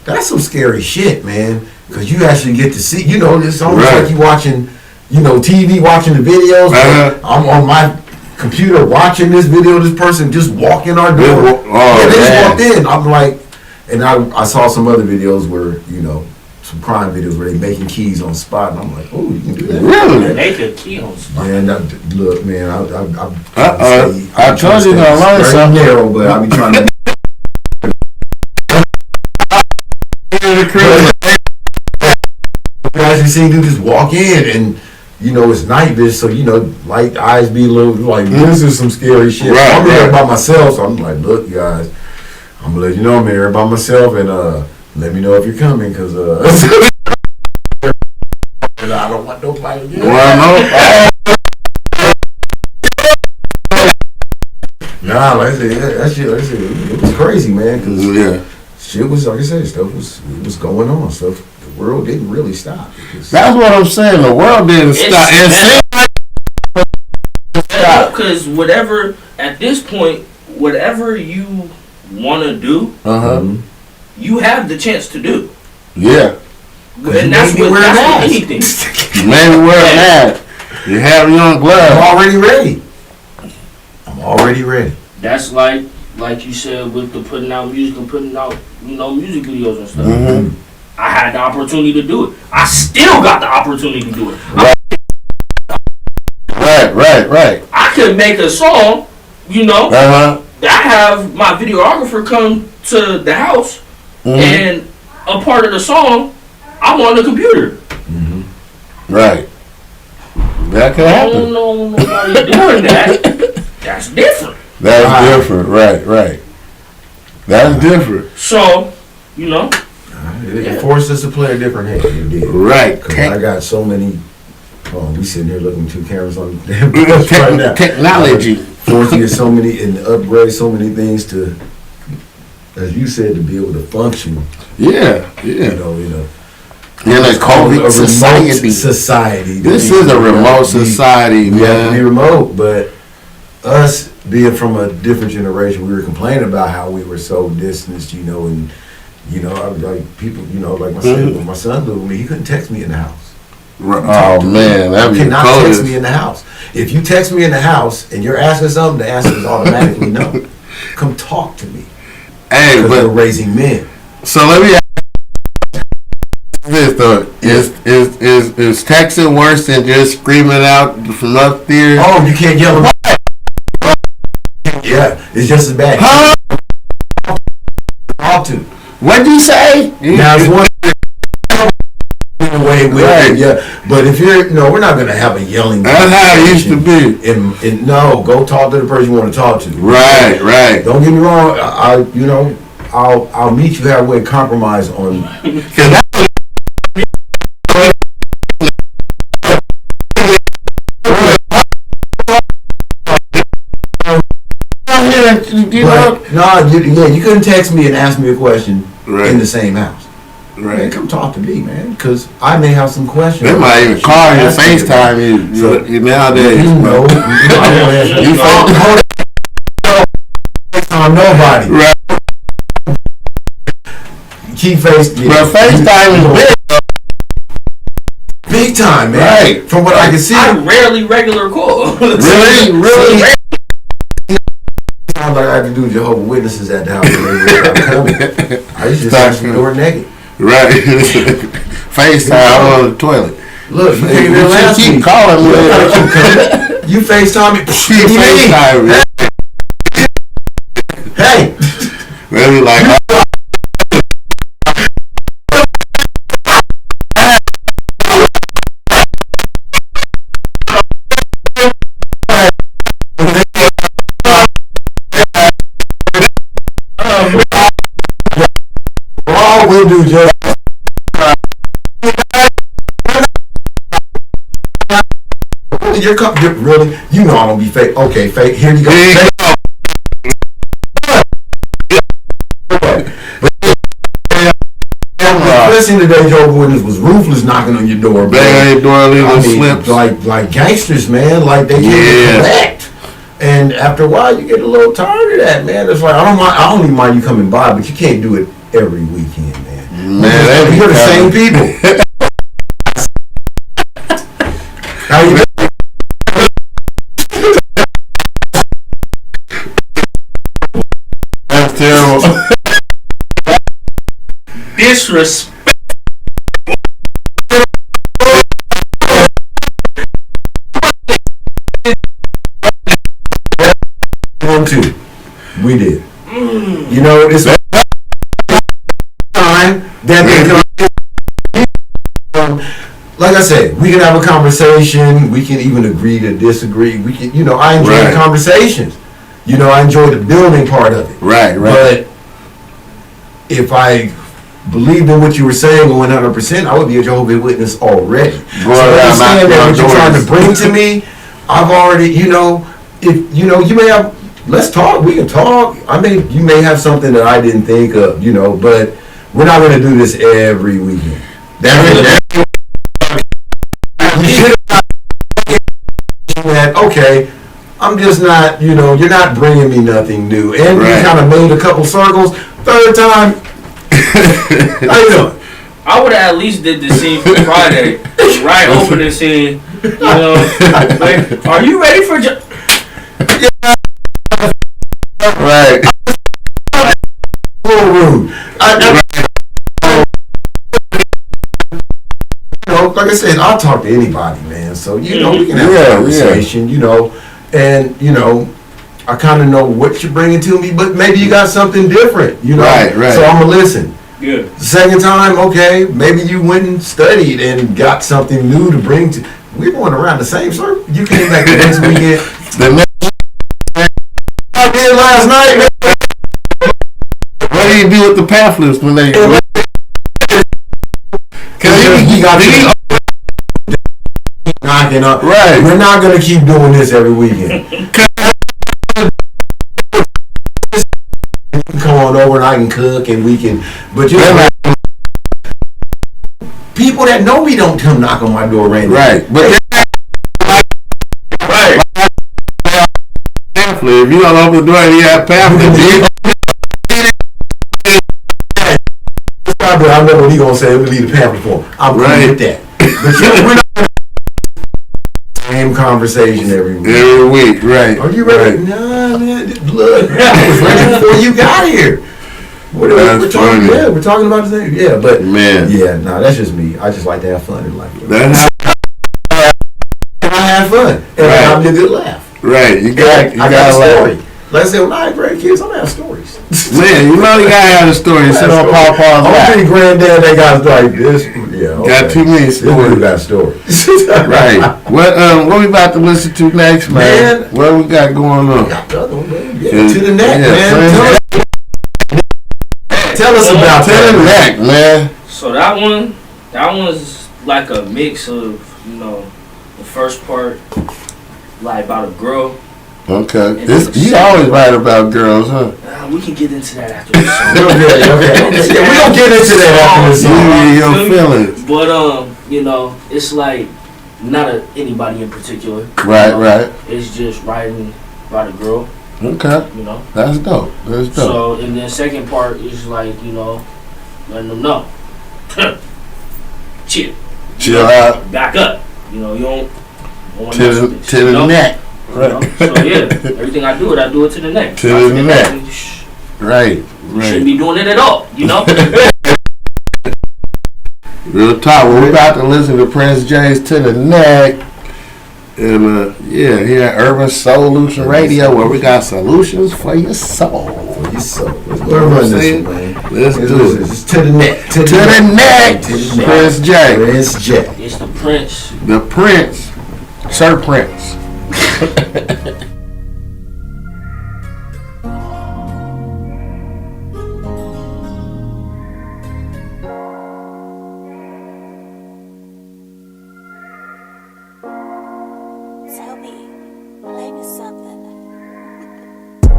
That's some scary shit, man. Because you actually get to see, you know, it's almost like you watching, you know, TV, watching the videos. I'm on my computer watching this video of this person just walking our door. They just walked in. I'm like, and I saw some other videos where, you know, some crime videos where they making keys on the spot, and I'm like, oh, you can do that. Really? Make a key on the spot. Man, look, man, I told you to learn something. Narrow, but I be trying to. As you see, dude just walk in, and you know it's night vision, so you know, light eyes be a little like this is some scary shit. I'm there by myself, so I'm like, look, guys, I'm gonna let you know I'm here by myself, and let me know if you're coming, because I don't want nobody to get Nah, like I said, that shit, like I said, it was crazy, man, because shit was, like I said, stuff was going on, stuff, the world didn't really stop. That's what I'm saying. The world didn't stop. Because whatever, at this point, whatever you want to do, you have the chance to do. Yeah. And that's with anything. You made me wear a mask. You have your own gloves. I'm already ready. That's like you said with the putting out music and putting out, music videos and stuff. I had the opportunity to do it. I still got the opportunity to do it. Right. I could make a song, I have my videographer come to the house and a part of the song, I'm on the computer. Right. That could happen. I don't know nobody doing that. That's different. That's different. Right. That's different. So, It forced us to play a different hand. It did. Right. Because I got so many. We sitting here looking 2 cameras on the damn right now. Technology. Forced to get so many and upgrade so many things to, as you said, to be able to function. Yeah. In a COVID society. This is a remote society, man. We have to be remote, but us being from a different generation, we were complaining about how we were so distanced, and I was like people, like when my son lived with me, he couldn't text me in the house. Oh man, that you cannot text me in the house. If you text me in the house and you're asking something, the answer is automatically no. Come talk to me. Hey, but we're raising men. So let me ask this though: is texting worse than just screaming out from upstairs? Oh, you can't yell at Yeah, it's just as bad. Talk to. What'd you say? Now it's one way with it, yeah. But if you're we're not gonna have a yelling. That's how it used to be. And no, go talk to the person you want to talk to. Right. Don't get me wrong. I'll meet you halfway. Compromise on. You couldn't text me and ask me a question in the same house. Right. Man, come talk to me, man, because I may have some questions. They might even call you, FaceTime you nowadays. You FaceTime nobody. Right. Keep FaceTime. But FaceTime is big time, man. Right. From what I can see. I rarely regular call. Really? Like I had to do Jehovah's Witnesses at the house. I used to just answer the door naked. Right. FaceTime on the toilet. Look, you can't You even keep calling me. You FaceTime me. She FaceTime me. Hey. Really like. All we'll do just you're really, I'm gonna be fake. Okay, fake. Here you go. Listening today, Jehovah's Witness was ruthless knocking on your door, man. Slips. Like gangsters, man. Like they can't collect. And after a while, you get a little tired of that, man. It's like I don't even mind you coming by, but you can't do it every weekend, man. Man, you're the same people. How you doing? That's terrible. Disrespect. 1, 2. We did. It's time that like I said, we can have a conversation. We can even agree to disagree. We can, I enjoy the conversations. I enjoy the building part of it. Right. But if I believed in what you were saying 100%, I would be a Jehovah's Witness already. So understand that what you're trying to bring to me, I've already, if you may have. Let's talk. We can talk. You may have something that I didn't think of, but we're not going to do this every weekend. That okay, I'm just not, you're not bringing me nothing new, and we kind of made a couple circles. Third time, how you doing? I would have at least did the scene for Friday, right? Opening scene, like, are you ready for? Right. A little rude. Like I said, I'll talk to anybody, man. So we can have a conversation, and I kind of know what you're bringing to me, but maybe you got something different, Right. So I'm gonna listen. Good. The second time, okay, maybe you went and studied and got something new to bring to. We're going around the same circle. You came back the next weekend. I did last night, man. What do you do with the pamphlets when they? He got knocking up. Right. We're not gonna keep doing this every weekend. You can come on over and I can cook and we can. But people that know me don't come knock on my door randomly. Right. But pamphlet. If you don't open the door and you have pamphlet, I know what he gonna say. We leave the pamphlet for him. I'm right with that. But we're not same conversation every week. Every week, right? Are you ready? Right. Nah, man. Look, I was ready before you got here. We're talking. Yeah, we're talking about the thing. Yeah, but man, that's just me. I just like to have fun in life. That's and I have fun, and I have a good laugh. Right. You got. I got a story. Like I said, when I had grandkids, I'm gonna have stories. Man, you gotta have a story. Sit on Papa's lap. I'm pretty granddad. They got like this. Yeah, okay. Got too many stories. Got stories. Right. What we about to listen to next, man? What we got going on? Got the other one, man. Yeah, to the neck, man. Tell us about to the neck, man. So that one's like a mix of the first part, like about a girl. Okay. You always write about girls, huh? We can get into that after the song. Okay. Yeah, we don't get into that after the song. Your feelings. But it's like not anybody in particular. Right. It's just writing about a girl. Okay. That's dope. So and then second part is like letting them know. Chill out. Back up. You don't want to the neck. Right. So everything I do it to the neck. To the neck. Right. You shouldn't be doing it at all. Real talk. We're about to listen to Priynze to the neck. And here at Urban Solution Radio, where we got solutions for your soul. Let's run this, man. Let's do it. It's to the neck. To the neck. Priynze. It's the Prince. The Prince. Sir Prince.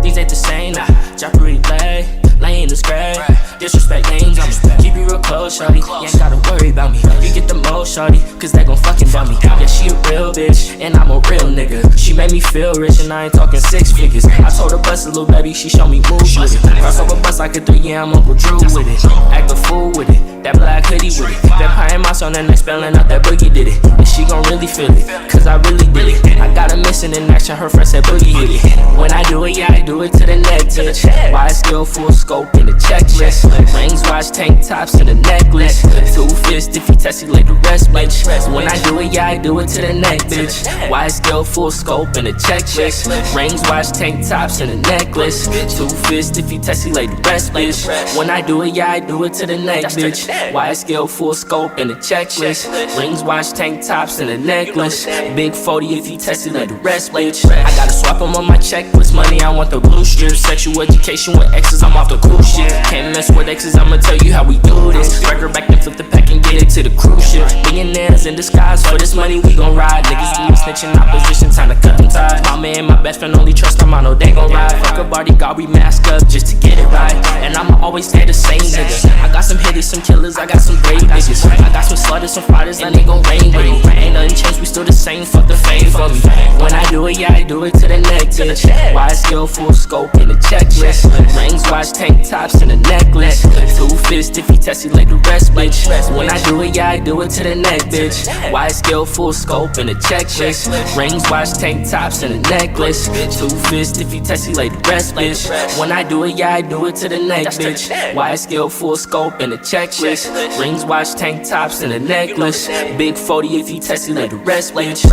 These ain't the same, nah. Drop a replay, lay in this grave. Disrespect names on me. Keep you real close, shawty. You ain't gotta worry about me. You get the most, shawty, cause they gon' fucking dump me. Yeah, she a real bitch, and I'm a real nigga. She made me feel rich, and I ain't talking 6 figures. I told her bust a little baby, she showed me moves with it. Cross over bust like a 3, yeah, I'm Uncle Drew with it. Act a fool with it, that black hoodie with it. That pie in my son, and they spelling out that Boogie did it. And she gon' really feel it, cause I really did it. I got her missing in action, her friend said Boogie hit it. When I do it, yeah, I do it to the neck, bitch. Why still full scope in the checklist? Rings, watch, tank tops, and the necklace. 2 fists if he testy like the rest, bitch. When I do it, yeah, I do it to the neck, bitch. Why still full scope in the checklist? Rings, watch, tank tops, and the necklace. 2 fists if he testy like the rest, bitch. When I do it, yeah, I do it to the neck, bitch. Why still full scope in the checklist? Rings, watch, tank tops, and the necklace. Big 40 if he testy like the rest, bitch. I gotta swap him on my checklist. Money, I want the blue strip. Sexual education with exes, I'm off the cool shit. Can't mess with exes, I'ma tell you how we do this. Break her back and flip the pack and get it to the cruise ship. Millionaires in disguise, for this money we gon' ride. Niggas be snitching opposition, time to cut them ties. My man, my best friend, only trust them, I know they gon' ride. Fuck a bodyguard, we mask up just to get it right. And I'ma always stay the same nigga. I got some hitters, some killers, I got some great niggas. I got some slutters, some fighters, and they gon' rain with me. Ain't nothing changed, we still the same, fuck the fame for me. When I do it, yeah, I do it to the neck, bitch. Wide skill, full scope in the checklist. Rings, watch, tank tops, and a necklace. 2 fists, if he test, he like the rest, bitch. When I do it, yeah, I do it to the neck, bitch. Wide skill, full scope in the checklist. Rings, watch, tank tops, and a necklace. 2 fists, if he test, he like the rest, bitch. When I do it, yeah, I do it to the neck, bitch. Wide skill, full scope in the checklist. Rings, watch, tank tops, and a necklace. Big 40 if he test, he like the rest, bitch.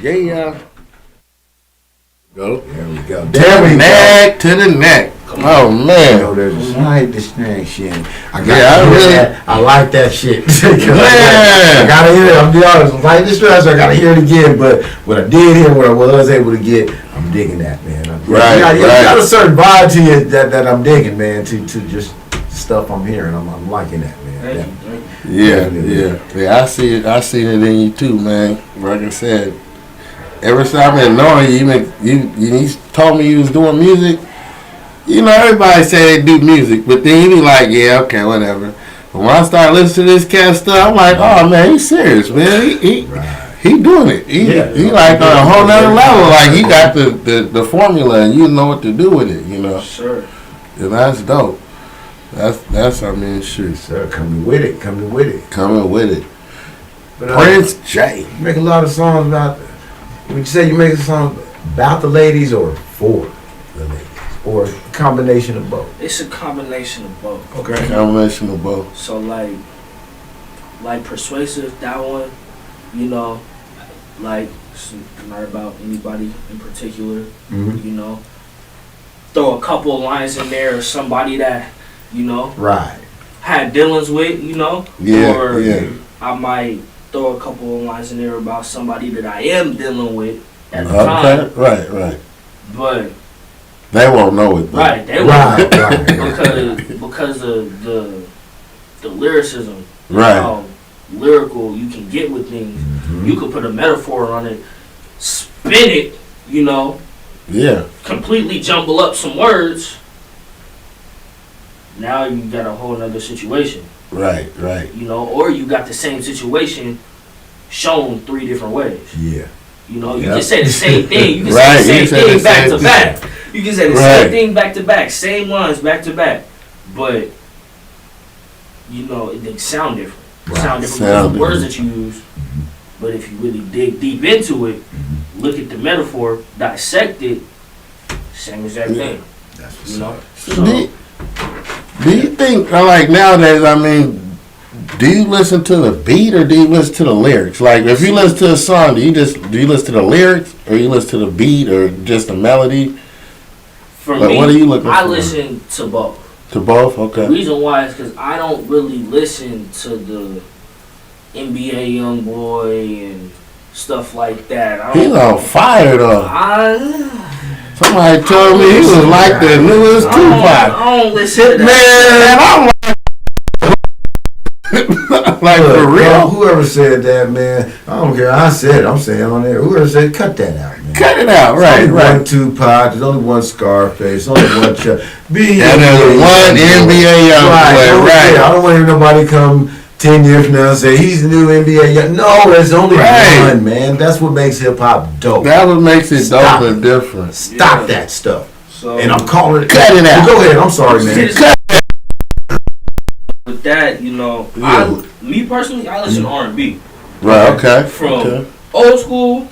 Yeah. Go. There we go. To the neck, to the neck. Oh You know, man. there's a slight distinction. I like that shit. Man. I gotta hear it. I'm be honest. Slight distress. I gotta hear it again. But what I did hear, what I was able to get, I'm digging that, man. You got a certain vibe to you that I'm digging, man. To just stuff I'm hearing. I'm liking that, man. Yeah. I see it. I seen it in you too, man. Like I said, ever since I've been knowing you told me you was doing music. You know, everybody say they do music, but then you be like, yeah, okay, whatever. But when I start listening to this kind of stuff, I'm like, oh man, he's serious, man. He doing it. He like on a whole nother level. Like he got the formula, and you know what to do with it. You know. Sure. And that's dope. That's I mean, shoot. Sir, coming with it. Coming with it. But, Priynze J. You make a lot of songs about. Would you say you make a song about the ladies or for the ladies, or a combination of both? It's a combination of both. Okay. Combination of both. So like Persuasive, that one, you know, like it's not about anybody in particular, you know. Throw a couple of lines in there of somebody that, you know, Right. had dealings with, you know. Yeah, or yeah. I might throw a couple of lines in there about somebody that I am dealing with at the time. Okay. Right. But They won't know it. Though. right, they Right. because of the lyricism, Right. how lyrical you can get with things. You could put a metaphor on it, spin it, you know, Yeah. completely jumble up some words. Now you got a whole nother situation, Right. you know, or you got the same situation shown 3 different ways. Yeah. You know, you Yep. can say the same thing. You can Right, say you the say same the thing back same to thing. back. You can say the Right. same thing back to back, same lines back to back, but you know they sound different. Right. Sound different Sound because of the words that you use. But if you really dig deep into it, look at the metaphor, dissect it, same exact thing. That's what's You know. up. So, Do you think like nowadays? I mean, do you listen to the beat or do you listen to the lyrics? Like, if you listen to a song, do you listen to the lyrics or you listen to the beat or just the melody? for But me, what are you looking I for? listen to both. To both? The Okay. reason why is because I don't really listen to the NBA YoungBoy and stuff like that. I He's don't, on fire though. I Somebody told me he was like the newest Tupac. I don't listen to that. Man, I'm like Look, for bro, real. whoever said that, man, I don't care. I said it. I'm saying on there. Whoever said, cut that out, man. Cut it out, There's right, only right. one Tupac. There's only one Scarface. Only one Chuck. And there's one NBA young boy, right. I don't want to hear nobody come 10 years from now and say he's the new NBA young. No, there's only Right. one, man. That's what makes hip hop dope. That what makes it Stop dope and different. Stop that stuff. So And I'm calling it. Cut it out. Go ahead. I'm sorry, man. with that, you know, Yeah. me personally, I listen to R&B Right, okay. from Okay. old school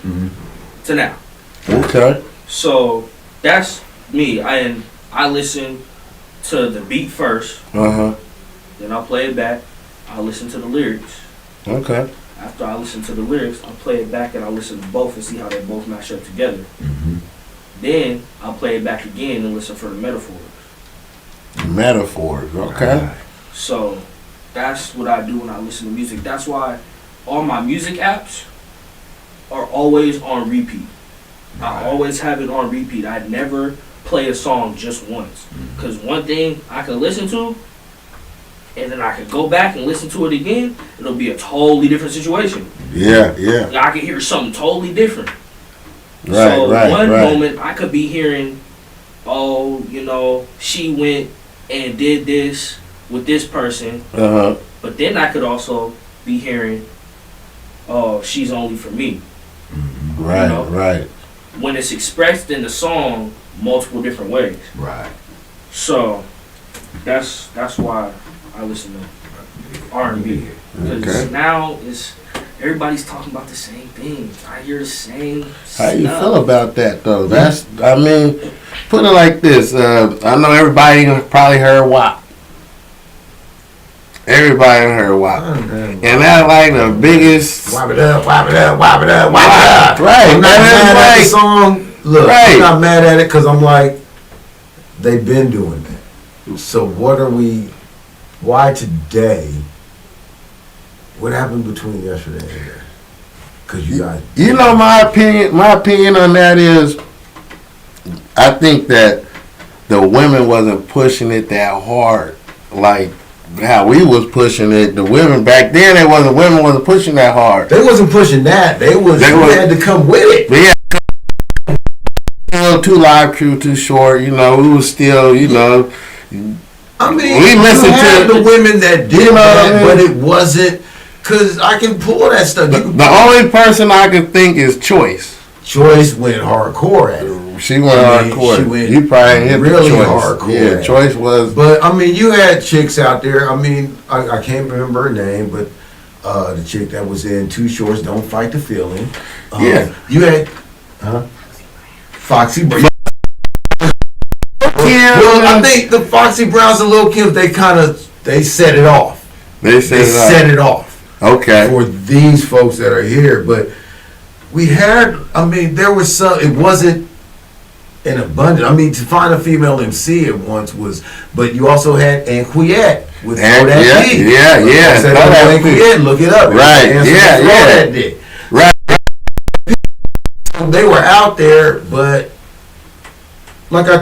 to now. Okay. So that's me. I listen to the beat first, Uh-huh. then I'll play it back. I'll listen to the lyrics. Okay. After I listen to the lyrics, I'll play it back and I'll listen to both and see how they both match up together. Then I'll play it back again and listen for the metaphors. Metaphors, okay. So that's what I do when I listen to music. That's why all my music apps are always on repeat. I always have it on repeat. I never play a song just once. Because one thing I could listen to, and then I could go back and listen to it again, it'll be a totally different situation. Yeah, yeah. I could hear something totally different. Right, So right, one right. moment I could be hearing, oh, you know, she went and did this with this person. Uh-huh. But then I could also be hearing, oh, she's only for me. Right, You know? right. When it's expressed in the song multiple different ways. Right. So that's why I listen to R&B. Because Okay. now it's everybody's talking about the same things. I hear the same How you stuff. feel about that though? That's, I mean, put it like this. I know everybody probably heard WAP. Everybody heard WAP. And that's like the biggest. Wipe it up, wipe it up, wipe it up, wipe it up. Right. I'm not That mad at the is song. Look, Right. I'm not mad at it because I'm like, they've been doing that. So what are we? Why today? What happened between yesterday and today? Because you guys. You know, my opinion on that is, I think that the women wasn't pushing it that hard, like how we was pushing it. The women back then, women wasn't pushing that hard. They wasn't pushing that. They had to come with it. But yeah, too live crew, too short. You know, we was still, you know. I mean, We listened you had to- the women that did You know what I that, mean? but it wasn't. Cause I can pull that stuff. The only person I can think is Choice. Choice went hardcore at it. She went I mean, hardcore. she went You probably hit really the Choice. hardcore at Yeah, it. Choice was. But I mean, you had chicks out there. I mean, I can't remember her name, but the chick that was in Too Shorts, Don't Fight the Feeling. Yeah. You had, Foxy Brown. Yeah. Well, I think the Foxy Browns and Lil Kim, they set it off. They They said set it off okay. for these folks that are here. But we had, I mean, there was some, it wasn't in abundance. I mean, to find a female MC at once was, but you also had Anquiette with And- Throw That yeah, Dick. yeah, yeah, Said Throw That Anquiette, look it up. Right, Answer yeah, Throw yeah. That Dick. Right. They were out there, but like we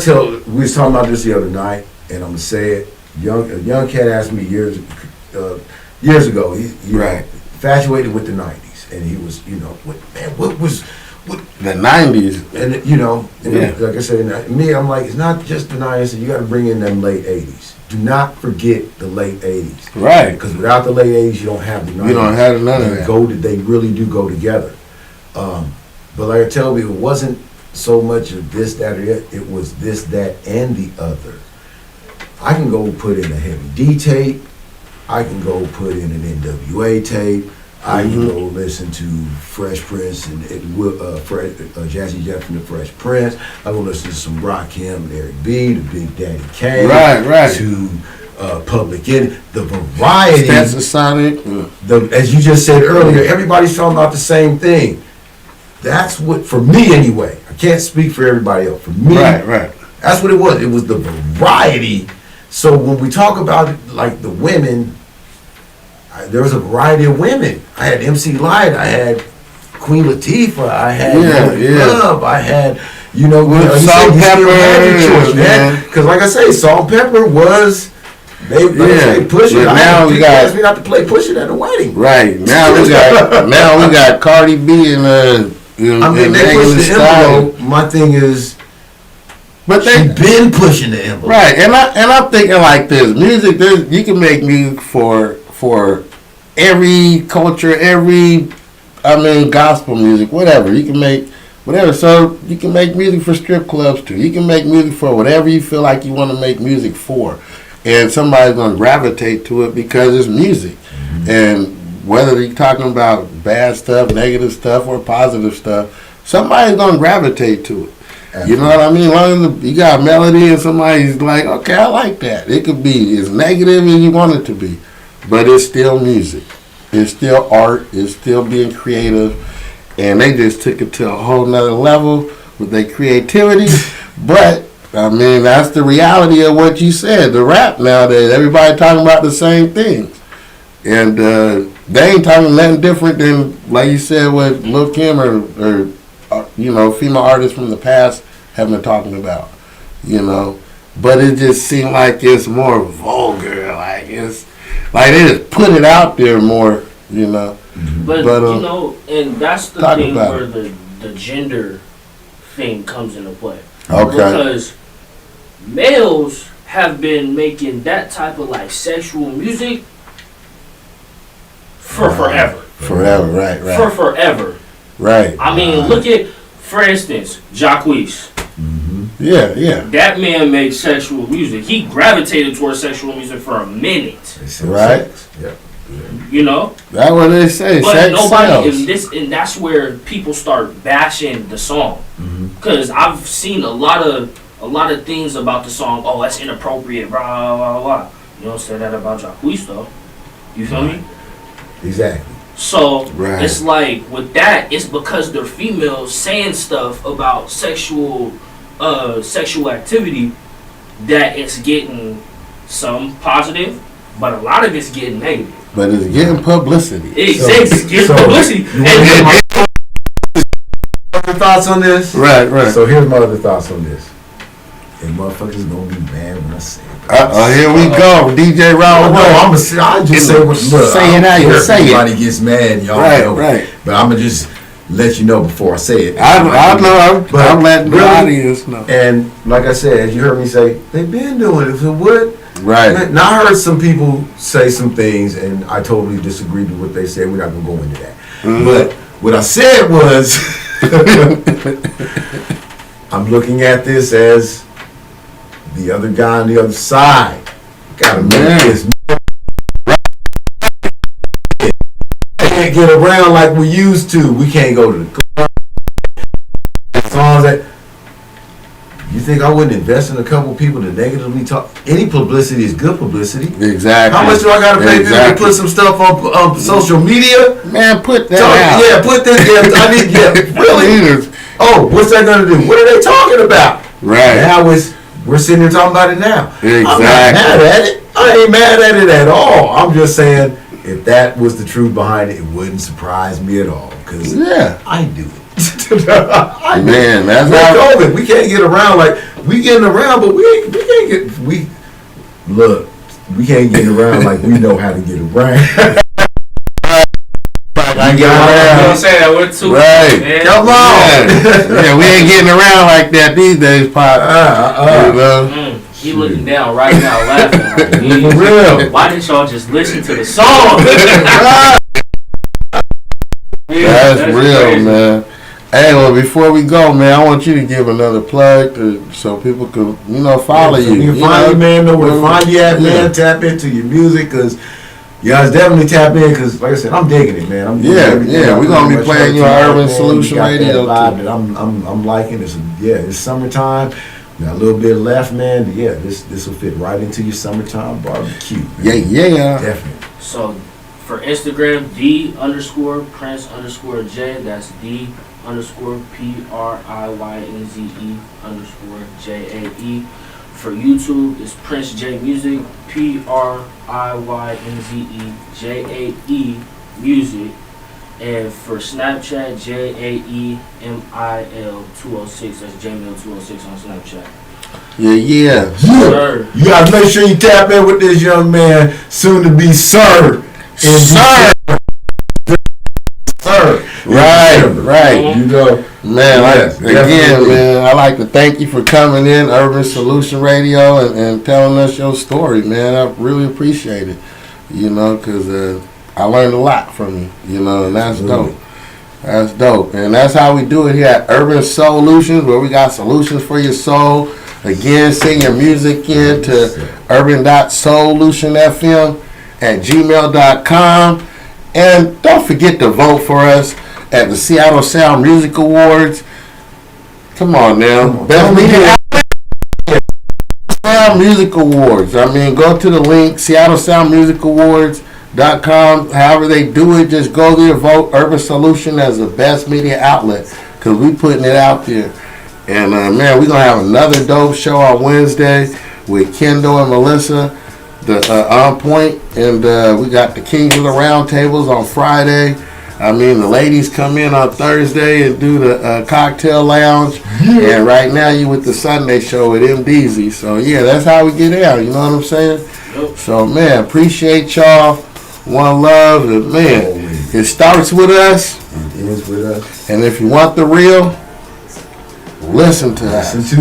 was talking about this the other night, and I'm gonna say it. A young cat asked me years ago. He Right. infatuated with the '90s, and he was, what was The 90s. and Yeah. like I said, me, I'm like, it's not just the '90s. You got to bring in them late '80s. Do not forget the late '80s, Right. because without the late '80s, you don't have the '90s. You don't have none of that. They really do go together. But like I tell you, it wasn't so much of this, that, or that. It was this, that, and the other. I can go put in a Heavy D tape. I can go put in an NWA tape. I can go listen to Fresh Prince and Jazzy Jeff and the Fresh Prince. I go listen to some Rakim and Eric B, the Big Daddy Kane. Right. To Public Enemy. The variety. Spencer Sonic. As you just said earlier, everybody's talking about the same thing. That's what, for me anyway, I can't speak for everybody else. For me, Right. that's what it was. It was the variety. So when we talk about like the women, there was a variety of women. I had MC Light, I had Queen Latifah, I had Love, I had, Salt Pepper, man. Because like I say, Salt Pepper was. They push it. But now we got. Asked me not to play Push It at a wedding. Right now we got Cardi B and I mean, they push the envelope. My thing is, but she been pushing the envelope. Right, and I'm thinking like this: music. You can make music for every culture, gospel music, whatever. You can make whatever. So you can make music for strip clubs too. You can make music for whatever you feel like you want to make music for. And somebody's going to gravitate to it because it's music. Mm-hmm. And whether you're talking about bad stuff, negative stuff, or positive stuff, somebody's going to gravitate to it. Absolutely. You know what I mean? As long as you got a melody and somebody's like, okay, I like that. It could be as negative as you want it to be. But it's still music. It's still art. It's still being creative. And they just took it to a whole nother level with their creativity. But I mean, that's the reality of what you said. The rap nowadays, everybody talking about the same things. And they ain't talking nothing different than, like you said, what Lil Kim or you know, female artists from the past have been talking about, you know. But it just seemed like it's more vulgar, like it's like they just put it out there more, you know. But you know, and that's the thing where the gender thing comes into play. Okay. Because males have been making that type of like sexual music for forever. Forever, right. For forever. Right. I mean, look at, for instance, Jacquees. Yeah. That man makes sexual music. He gravitated towards sexual music for a minute. Right. Yeah. You know? That's what they say. But Sex nobody sells. and that's where people start bashing the song. Because I've seen a lot of things about the song. Oh, that's inappropriate. Blah blah blah. You don't say that about Jacquees though. You feel me? Exactly. So it's like with that, it's because they're females saying stuff about sexual activity that it's getting some positive, but a lot of it's getting negative. But it's getting publicity. It's getting publicity. Other thoughts on this? Right. So here's my other thoughts on this. And motherfuckers gonna be mad when I say it. Here we go, DJ Raw. I just say what say it how you say it. Everybody gets mad, and y'all know. Right. But I'm gonna just let you know before I say it. I know. I'm letting the audience know. And like I said, as you heard me say, they've been doing it. So what? Right. Now I heard some people say some things, and I totally disagreed with what they said. We're not gonna go into that. But what I said was, I'm looking at this as the other guy on the other side. Gotta make this. Can't get around like we used to. We can't go to the club. Songs that you think I wouldn't invest in a couple people to negatively talk. Any publicity is good publicity. Exactly. How much do I gotta pay people to put some stuff on social media? Man, put that out. Yeah, put this. Yeah, I need. Really? Oh, what's that gonna do? What are they talking about? Right. Now we're sitting here talking about it now. Exactly. I'm not mad at it. I ain't mad at it at all. I'm just saying, if that was the truth behind it, it wouldn't surprise me at all. Because I do it. Man, that's how COVID. We can't get around like we getting around, but we can't get around like we know how to get around. You don't say that word too. Right. Man. Come on. Yeah, we ain't getting around like that these days, Pop. You know? He looking down right now, laughing. Like, For real. Why didn't y'all just listen to the song? That's real, crazy. man. Hey, well, before we go, man, I want you to give another plug so people can, follow you. You can find you, man. Know where to find you at, man. Tap into your music, because you guys definitely tap in, because, like I said, I'm digging it, man. I'm we're gonna be playing you on Urban Solution Radio live that I'm liking. It's summertime. We got a little bit left, man. But yeah, this will fit right into your summertime barbecue. Man. Yeah. Definitely. So for Instagram, D_Priynze_J. That's D_PRYNZE_JAE. For YouTube, it's Priynze J Music, PRYYNZEJAE Music. And for Snapchat, JAEMIL206. That's JMIL206 on Snapchat. Yeah. Sir. You gotta make sure you tap in with this young man, soon to be Sir. Sir. Right. You know, man. definitely. Man, I like to thank you for coming in, Urban Solution Radio, and telling us your story, man. I really appreciate it. Because I learned a lot from you. And that's dope. That's dope, and that's how we do it here at Urban Solutions, where we got solutions for your soul. Again, send your music in to urban.solutionfm@gmail.com. And don't forget to vote for us at the Seattle Sound Music Awards. Come on now. Best Media Sound Music Awards. Go to the link, SeattleSoundMusicAwards.com. However they do it, just go there, vote Urban Solution as the best media outlet, because we putting it out there. And, man, we're going to have another dope show on Wednesday with Kendall and Melissa. On Point, and we got the Kings of the Round Tables on Friday. I mean, the ladies come in on Thursday and do the cocktail lounge, and right now you with the Sunday show at MDZ. So yeah, that's how we get out. You know what I'm saying? Yep. So man, appreciate y'all. One love, and man, it starts with us. It ends with us. And if you want the real, listen to us. Listen to